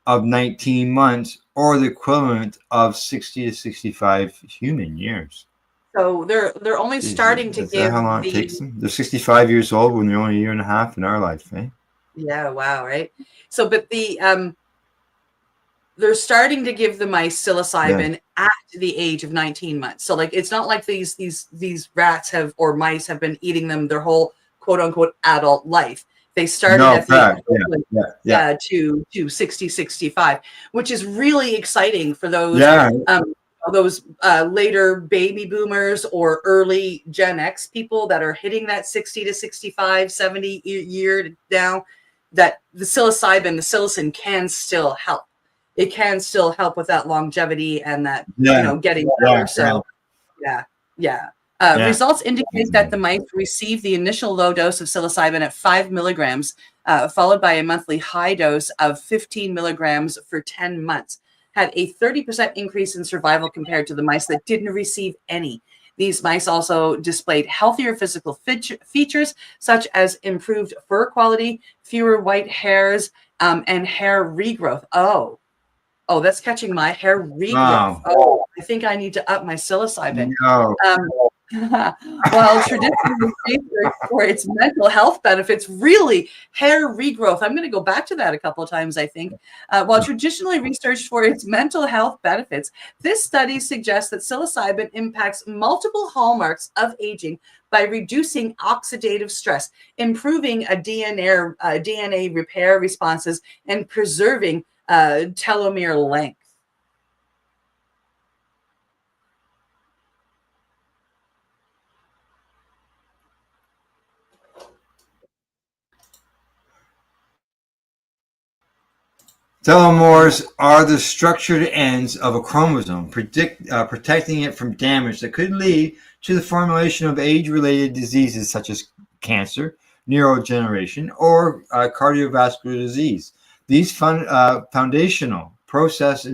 of 19 months, or the equivalent of 60 to 65 human years. So they're only starting to give how long it takes them? They're 65 years old when they're only a year and a half in our life, eh? Yeah, wow, right? So, but they're starting to give the mice psilocybin at the age of 19 months. So, like, it's not like these rats or mice have been eating them their whole quote unquote adult life. They started at the to 60, 65, which is really exciting for those later baby boomers or early Gen X people that are hitting that 60 to 65, 70 year now. that the psilocybin, the psilocin can still help. It can still help with that longevity and that, getting better. So, yeah. Results indicate that the mice received the initial low dose of psilocybin at 5 milligrams, followed by a monthly high dose of 15 milligrams for 10 months, had a 30% increase in survival compared to the mice that didn't receive any. These mice also displayed healthier physical features, such as improved fur quality, fewer white hairs, and hair regrowth. Oh, that's catching my hair regrowth. Wow. Oh, I think I need to up my psilocybin. No. While traditionally research for its mental health benefits, really hair regrowth. I'm going to go back to that a couple of times, I think. While traditionally researched for its mental health benefits, this study suggests that psilocybin impacts multiple hallmarks of aging by reducing oxidative stress, improving DNA repair responses, and preserving telomere length. Telomeres are the structured ends of a chromosome, protecting it from damage that could lead to the formulation of age-related diseases such as cancer, neurodegeneration, or cardiovascular disease. These foundational processes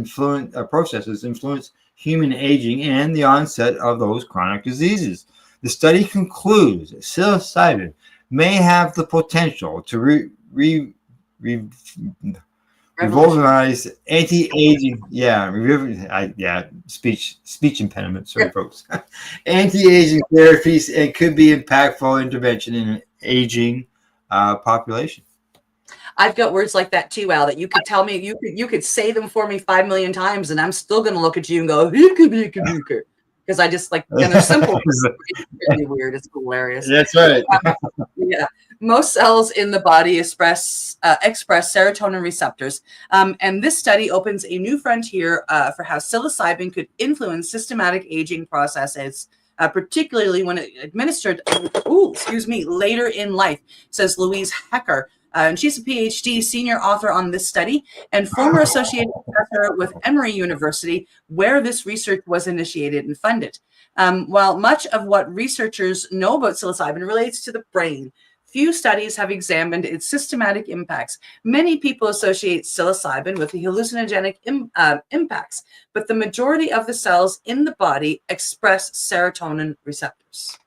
influence human aging and the onset of those chronic diseases. The study concludes that psilocybin may have the potential to revolutionize anti-aging, speech impediment. Sorry, folks. Anti-aging therapies and could be impactful intervention in an aging population. I've got words like that too, Al, that you could tell me, you could say them for me 5 million times, and I'm still going to look at you and go, because I just like, and they're simple. It's really weird. It's hilarious. That's right. Yeah. Most cells in the body express serotonin receptors. And this study opens a new frontier for how psilocybin could influence systematic aging processes, particularly when administered, later in life, says Louise Hecker. And she's a PhD senior author on this study and former associate professor with Emory University, where this research was initiated and funded. While much of what researchers know about psilocybin relates to the brain, few studies have examined its systematic impacts. Many people associate psilocybin with the hallucinogenic impacts, but the majority of the cells in the body express serotonin receptors.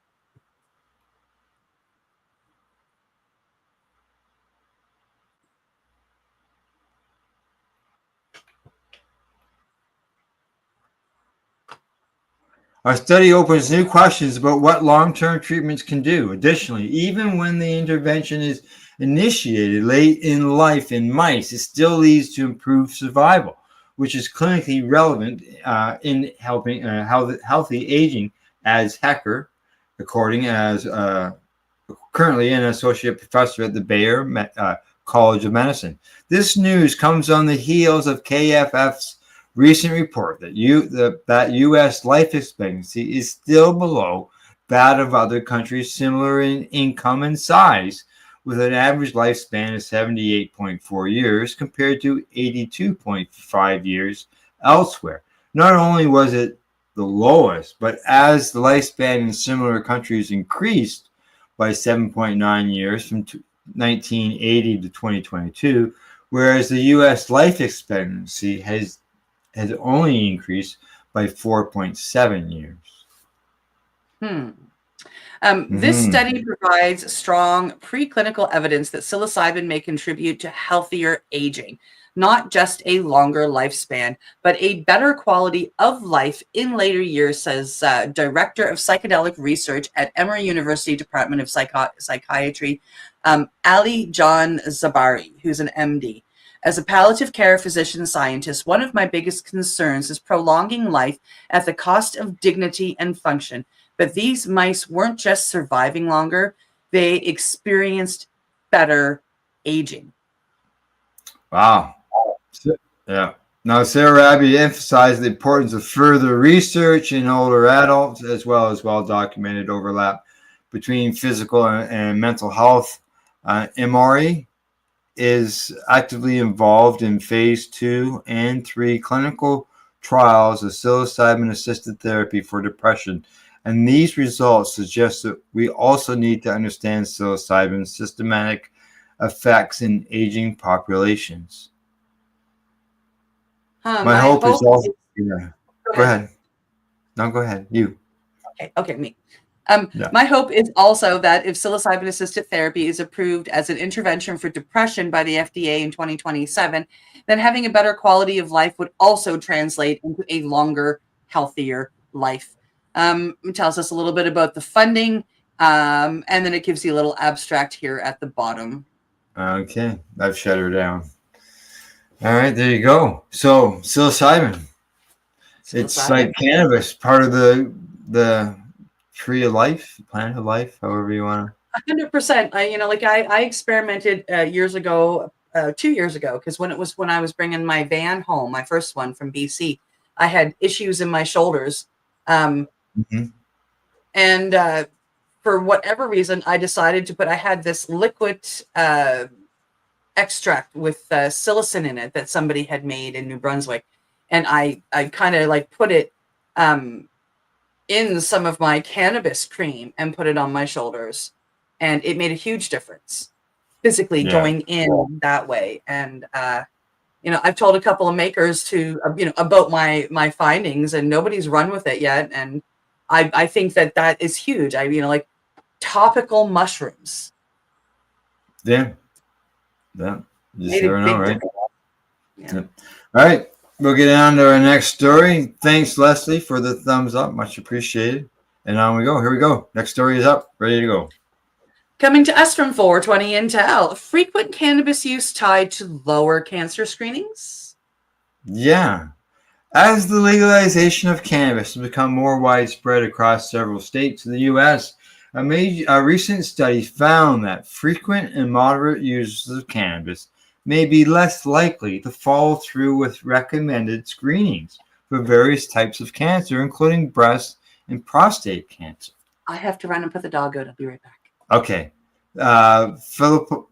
Our study opens new questions about what long-term treatments can do. Additionally, even when the intervention is initiated late in life in mice, it still leads to improved survival, which is clinically relevant in helping healthy aging, as Hecker, currently an associate professor at the Bayer College of Medicine. This news comes on the heels of KFF's recent report that U.S. life expectancy is still below that of other countries similar in income and size, with an average lifespan of 78.4 years compared to 82.5 years elsewhere. Not only was it the lowest, but as the lifespan in similar countries increased by 7.9 years from 1980 to 2022, whereas the U.S. life expectancy has only increased by 4.7 years. This study provides strong preclinical evidence that psilocybin may contribute to healthier aging, not just a longer lifespan, but a better quality of life in later years, says Director of Psychedelic Research at Emory University Department of Psychiatry, Ali John Zabari, who's an MD. As a palliative care physician scientist, one of my biggest concerns is prolonging life at the cost of dignity and function. But these mice weren't just surviving longer, they experienced better aging. Wow. Yeah. Now, Sarah Raby emphasized the importance of further research in older adults, as well as well-documented overlap between physical and mental health. Emory is actively involved in phase 2 and 3 clinical trials of psilocybin-assisted therapy for depression. And these results suggest that we also need to understand psilocybin's systematic effects in aging populations. My hope is also... Yeah. Go ahead. No, go ahead. You. Okay, me. My hope is also that if psilocybin-assisted therapy is approved as an intervention for depression by the FDA in 2027, then having a better quality of life would also translate into a longer, healthier life. It tells us a little bit about the funding, and then it gives you a little abstract here at the bottom. Okay, I've shut her down. All right, there you go. So psilocybin. It's like cannabis, part of the tree of life, plant of life, however you want to. 100%. I experimented years ago, 2 years ago, because when I was bringing my van home, my first one from BC, I had issues in my shoulders. And for whatever reason, I decided to I had this liquid extract with psilocin in it that somebody had made in New Brunswick. And I kind of like put it in some of my cannabis cream and put it on my shoulders. And it made a huge difference physically going in that way. And, I've told a couple of makers about my findings, and nobody's run with it yet. And I think that is huge. Like topical mushrooms. Yeah. You just never know, right? Yeah. All right. We'll get on to our next story. Thanks, Leslie, for the thumbs up. Much appreciated. And on we go. Here we go. Next story is up. Ready to go. Coming to us from 420 Intel. Frequent cannabis use tied to lower cancer screenings? Yeah. As the legalization of cannabis has become more widespread across several states in the U.S., a recent study found that frequent and moderate users of cannabis may be less likely to follow through with recommended screenings for various types of cancer, including breast and prostate cancer. I have to run and put the dog out. I'll be right back. Okay. Filippo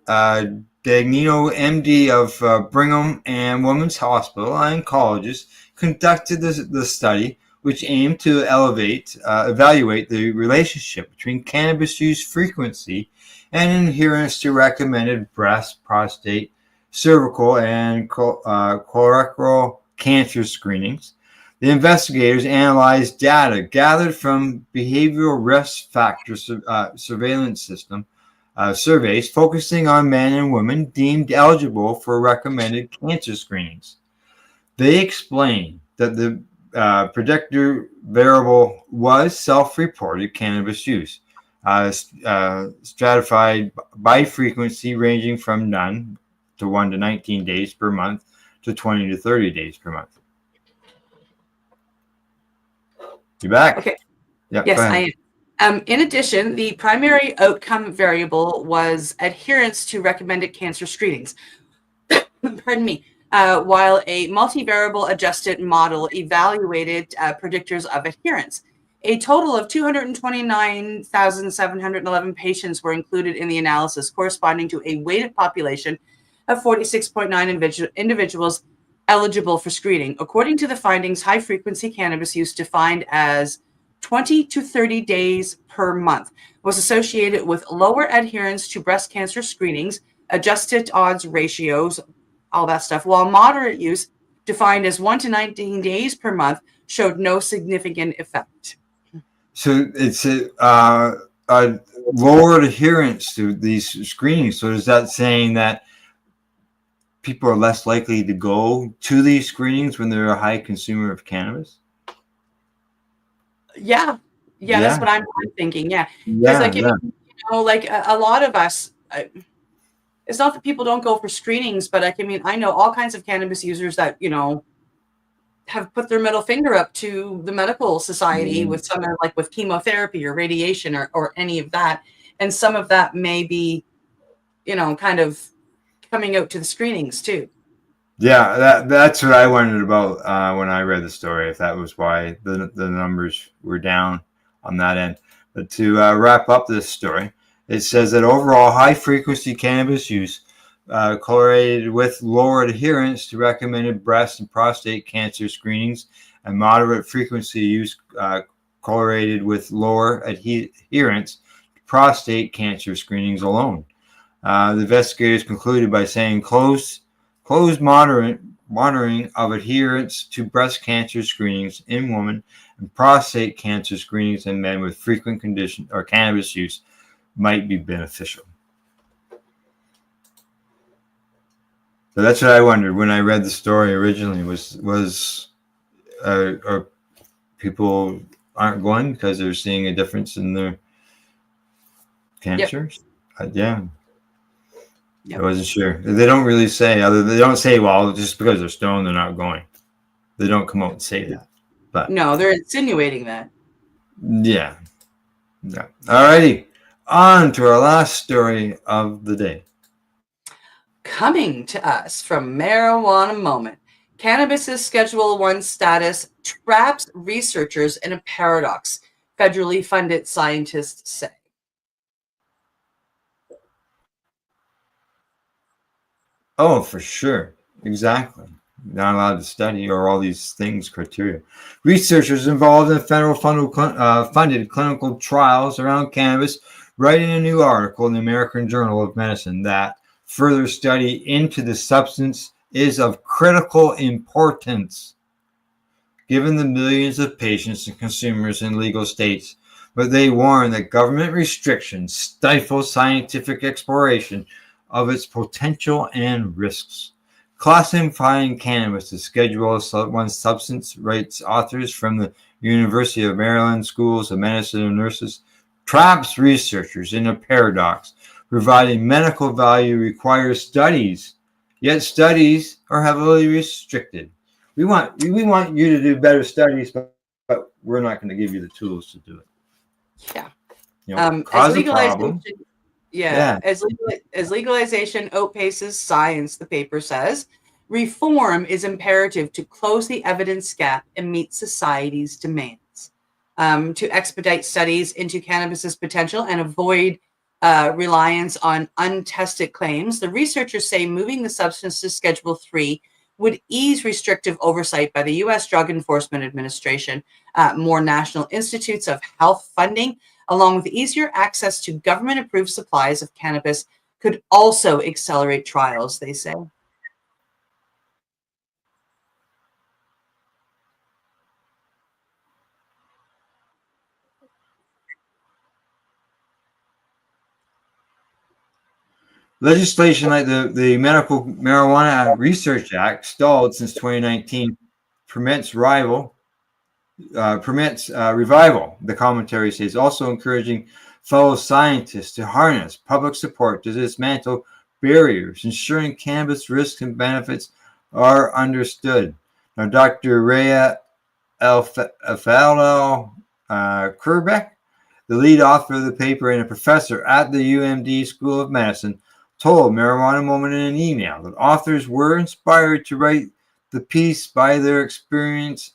Dagnino, MD of Brigham and Women's Hospital, an oncologist, conducted the study, which aimed to evaluate the relationship between cannabis use frequency and adherence to recommended breast, prostate, cervical, and colorectal cancer screenings. The investigators analyzed data gathered from behavioral risk factor surveillance system surveys focusing on men and women deemed eligible for recommended cancer screenings. They explained that the predictor variable was self-reported cannabis use, stratified by frequency ranging from none to 1 to 19 days per month to 20 to 30 days per month. You back? Okay. Yep, yes, I am. In addition, the primary outcome variable was adherence to recommended cancer screenings. Pardon me. While a multivariable adjusted model evaluated predictors of adherence. A total of 229,711 patients were included in the analysis, corresponding to a weighted population of 46.9 individuals eligible for screening. According to the findings, high-frequency cannabis use, defined as 20 to 30 days per month, was associated with lower adherence to breast cancer screenings, adjusted odds ratios, all that stuff, while moderate use, defined as 1 to 19 days per month, showed no significant effect. So it's a lower adherence to these screenings. So is that saying that people are less likely to go to these screenings when they're a high consumer of cannabis? Yeah, that's what I'm thinking. Yeah, because like a lot of us, it's not that people don't go for screenings, but I know all kinds of cannabis users that have put their middle finger up to the medical society with with chemotherapy or radiation or any of that, and some of that may be, kind of coming out to the screenings too. Yeah, that's what I wondered about when I read the story, if that was why the numbers were down on that end. But to wrap up this story, It says that overall high-frequency cannabis use correlated with lower adherence to recommended breast and prostate cancer screenings, and moderate frequency use correlated with lower adherence to prostate cancer screenings alone. The investigators concluded by saying close monitoring of adherence to breast cancer screenings in women and prostate cancer screenings in men with frequent condition or cannabis use might be beneficial. So that's what I wondered when I read the story originally. Was people aren't going because they're seeing a difference in their cancers? Yeah. Yep. I wasn't sure. They don't really say. They don't say, well, just because they're stoned, they're not going. They don't come out and say that. But no, they're insinuating that. Yeah. All righty. On to our last story of the day. Coming to us from Marijuana Moment, cannabis's Schedule 1 status traps researchers in a paradox, federally funded scientists say. Oh, for sure. Exactly. Not allowed to study or all these things, criteria. Researchers involved in federal funded clinical trials around cannabis write in a new article in the American Journal of Medicine that further study into the substance is of critical importance, given the millions of patients and consumers in legal states. But they warn that government restrictions stifle scientific exploration of its potential and risks. Classifying cannabis as Schedule 1 substance, writes authors from the University of Maryland Schools of Medicine and Nurses, traps researchers in a paradox. Providing medical value requires studies, yet studies are heavily restricted. We want you to do better studies, but we're not going to give you the tools to do it. Yeah. Cause a problem. Yeah. As legalization outpaces science, the paper says, reform is imperative to close the evidence gap and meet society's demands. To expedite studies into cannabis's potential and avoid reliance on untested claims, the researchers say moving the substance to Schedule 3 would ease restrictive oversight by the U.S. Drug Enforcement Administration, more national institutes of health funding, along with easier access to government-approved supplies of cannabis could also accelerate trials, they say. Legislation like the Medical Marijuana Research Act, stalled since 2019, permits revival, the commentary says, also encouraging fellow scientists to harness public support to dismantle barriers, ensuring cannabis risks and benefits are understood. Now, Dr. Rhea Alfalo Kerbeck, the lead author of the paper and a professor at the UMD School of Medicine, told Marijuana Moment in an email that authors were inspired to write the piece by their experience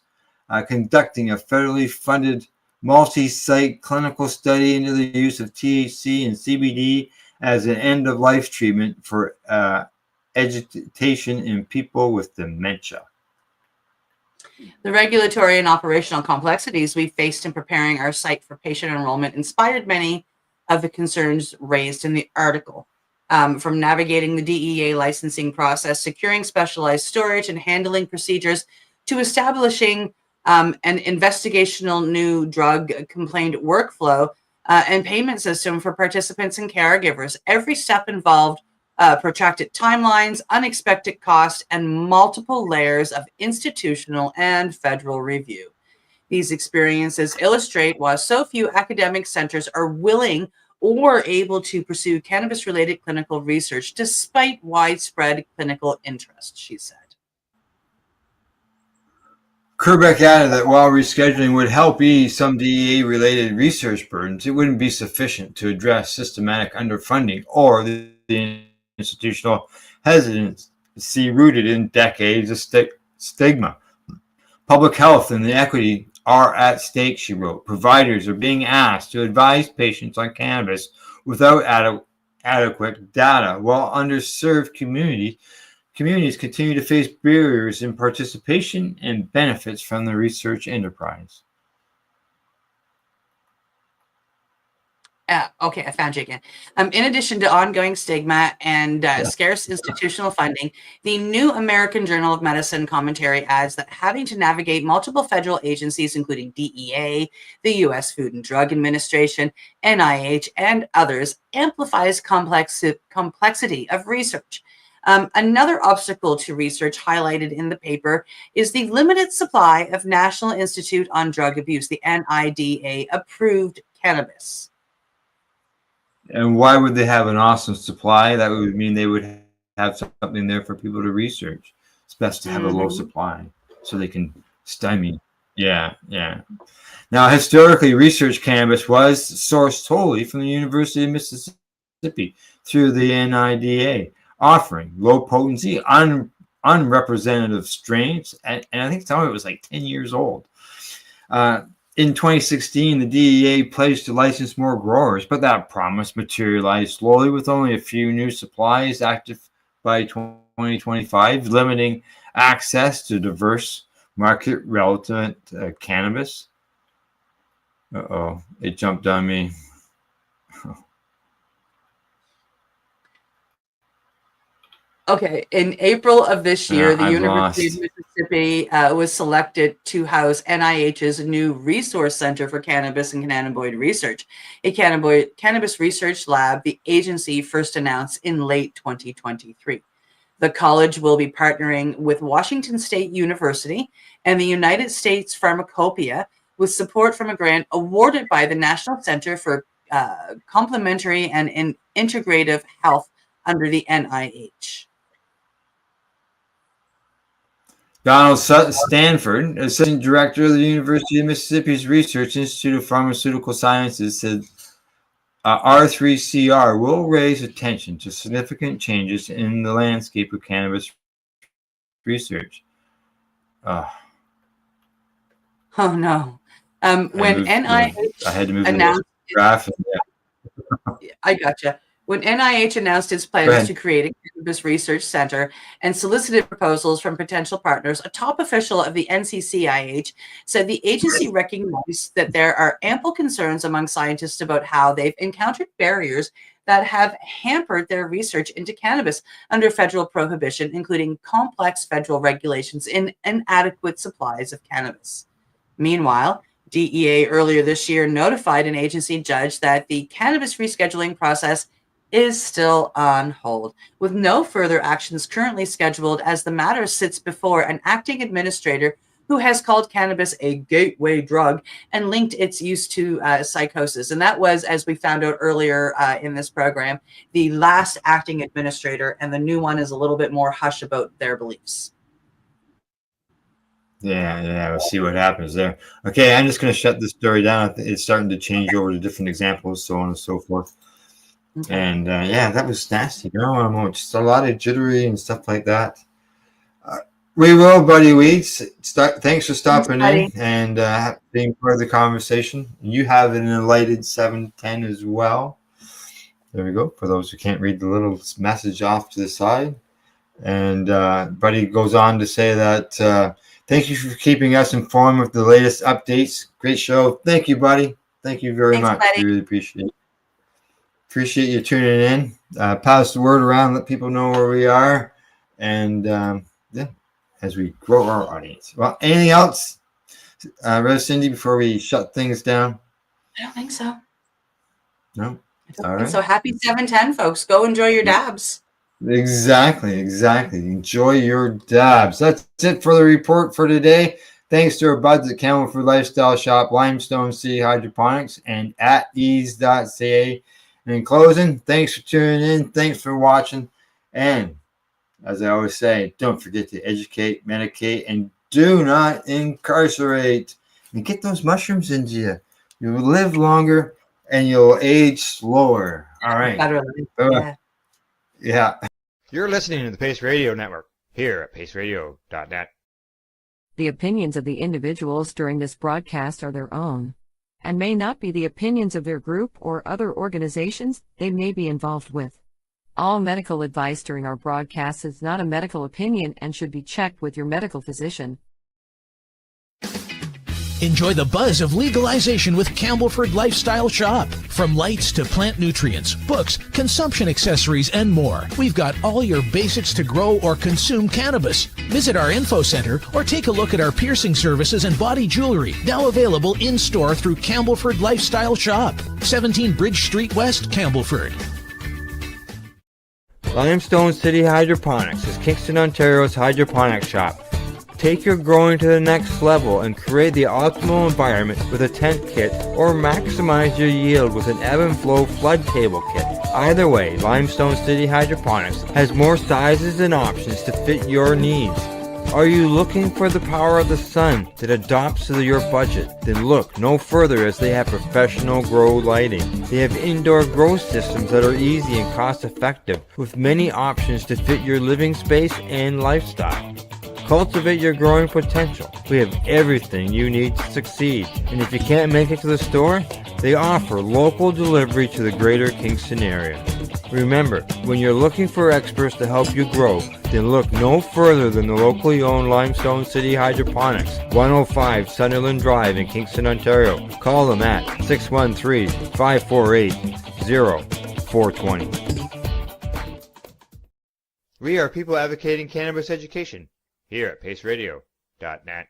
conducting a federally funded multi-site clinical study into the use of THC and CBD as an end-of-life treatment for agitation in people with dementia. The regulatory and operational complexities we faced in preparing our site for patient enrollment inspired many of the concerns raised in the article. From navigating the DEA licensing process, securing specialized storage, and handling procedures, to establishing an investigational new drug complaint workflow and payment system for participants and caregivers. Every step involved protracted timelines, unexpected costs, and multiple layers of institutional and federal review. These experiences illustrate why so few academic centers are willing or able to pursue cannabis-related clinical research despite widespread clinical interest, she said. Kerbeck added that while rescheduling would help ease some DEA-related research burdens, it wouldn't be sufficient to address systematic underfunding or the institutional hesitancy rooted in decades of stigma. Public health and the equity are at stake, she wrote. Providers are being asked to advise patients on cannabis without adequate data, while underserved communities continue to face barriers in participation and benefits from the research enterprise. Okay, I found you again. In addition to ongoing stigma and scarce institutional funding, the New American Journal of Medicine commentary adds that having to navigate multiple federal agencies, including DEA, the U.S. Food and Drug Administration, NIH, and others, amplifies complexity of research. Another obstacle to research highlighted in the paper is the limited supply of National Institute on Drug Abuse, the NIDA, approved cannabis. And why would they have an awesome supply? That would mean they would have something there for people to research. It's best to have a low supply so they can stymie. Yeah. Now, historically, research cannabis was sourced totally from the University of Mississippi through the NIDA, offering low potency, unrepresentative strains. And I think some of it was like 10 years old. In 2016, the DEA pledged to license more growers, but that promise materialized slowly with only a few new supplies active by 2025, limiting access to diverse market-relevant cannabis. Uh-oh, it jumped on me. Okay, in April of this year, the University of Mississippi was selected to house NIH's new Resource Center for Cannabis and Cannabinoid Research, a cannabis research lab the agency first announced in late 2023. The college will be partnering with Washington State University and the United States Pharmacopoeia with support from a grant awarded by the National Center for Complementary and Integrative Health under the NIH. Donald Stanford, Assistant Director of the University of Mississippi's Research Institute of Pharmaceutical Sciences, said R3CR will raise attention to significant changes in the landscape of cannabis research. Oh, no. When NIH announced I gotcha. When NIH announced its plans to create a cannabis research center and solicited proposals from potential partners, a top official of the NCCIH said the agency recognized that there are ample concerns among scientists about how they've encountered barriers that have hampered their research into cannabis under federal prohibition, including complex federal regulations and inadequate supplies of cannabis. Meanwhile, DEA earlier this year notified an agency judge that the cannabis rescheduling process is still on hold, with no further actions currently scheduled as the matter sits before an acting administrator who has called cannabis a gateway drug and linked its use to psychosis. And that was, as we found out earlier in this program, the last acting administrator, and the new one is a little bit more hush about their beliefs. Yeah, we'll see what happens there. Okay, I'm just going to shut this story down. It's starting to change over to different examples, so on and so forth. Okay. And that was nasty. Just a lot of jittery and stuff like that. We will, Buddy Weeds. Thanks for stopping in and being part of the conversation. You have an enlightened 710 as well. There we go. For those who can't read the little message off to the side. And Buddy goes on to say that thank you for keeping us informed with the latest updates. Great show. Thank you, Buddy. Thank you very much. Buddy. We really appreciate it. Appreciate you tuning in. Pass the word around, let people know where we are, and as we grow our audience. Well, anything else, Rev Cindy, before we shut things down? I don't think so. No? All right. So happy 710, folks. Go enjoy your dabs. Exactly. Enjoy your dabs. That's it for the report for today. Thanks to our buds at Campbell Lifestyle Shop, Limestone City Hydroponics, and at ease.ca. In closing, thanks for tuning in. Thanks for watching. And as I always say, don't forget to educate, medicate, and do not incarcerate. And get those mushrooms into you. You'll live longer and you'll age slower. All right. Yeah. You're listening to the Pace Radio Network here at paceradio.net. The opinions of the individuals during this broadcast are their own. and may not be the opinions of their group or other organizations they may be involved with. All medical advice during our broadcast is not a medical opinion and should be checked with your medical physician. Enjoy the buzz of legalization with Campbellford Lifestyle Shop. From lights to plant nutrients, books, consumption accessories, and more, we've got all your basics to grow or consume cannabis. Visit our info center or take a look at our piercing services and body jewelry, now available in-store through Campbellford Lifestyle Shop, 17 Bridge Street West, Campbellford. Limestone City Hydroponics is Kingston, Ontario's hydroponics shop. Take your growing to the next level and create the optimal environment with a tent kit, or maximize your yield with an ebb and flow flood table kit. Either way, Limestone City Hydroponics has more sizes and options to fit your needs. Are you looking for the power of the sun that adopts to your budget? Then look no further, as they have professional grow lighting. They have indoor grow systems that are easy and cost effective, with many options to fit your living space and lifestyle. Cultivate your growing potential. We have everything you need to succeed. And if you can't make it to the store, they offer local delivery to the greater Kingston area. Remember, when you're looking for experts to help you grow, then look no further than the locally owned Limestone City Hydroponics, 105 Sunderland Drive in Kingston, Ontario. Call them at 613-548-0420. We are people advocating cannabis education here at paceradio.net.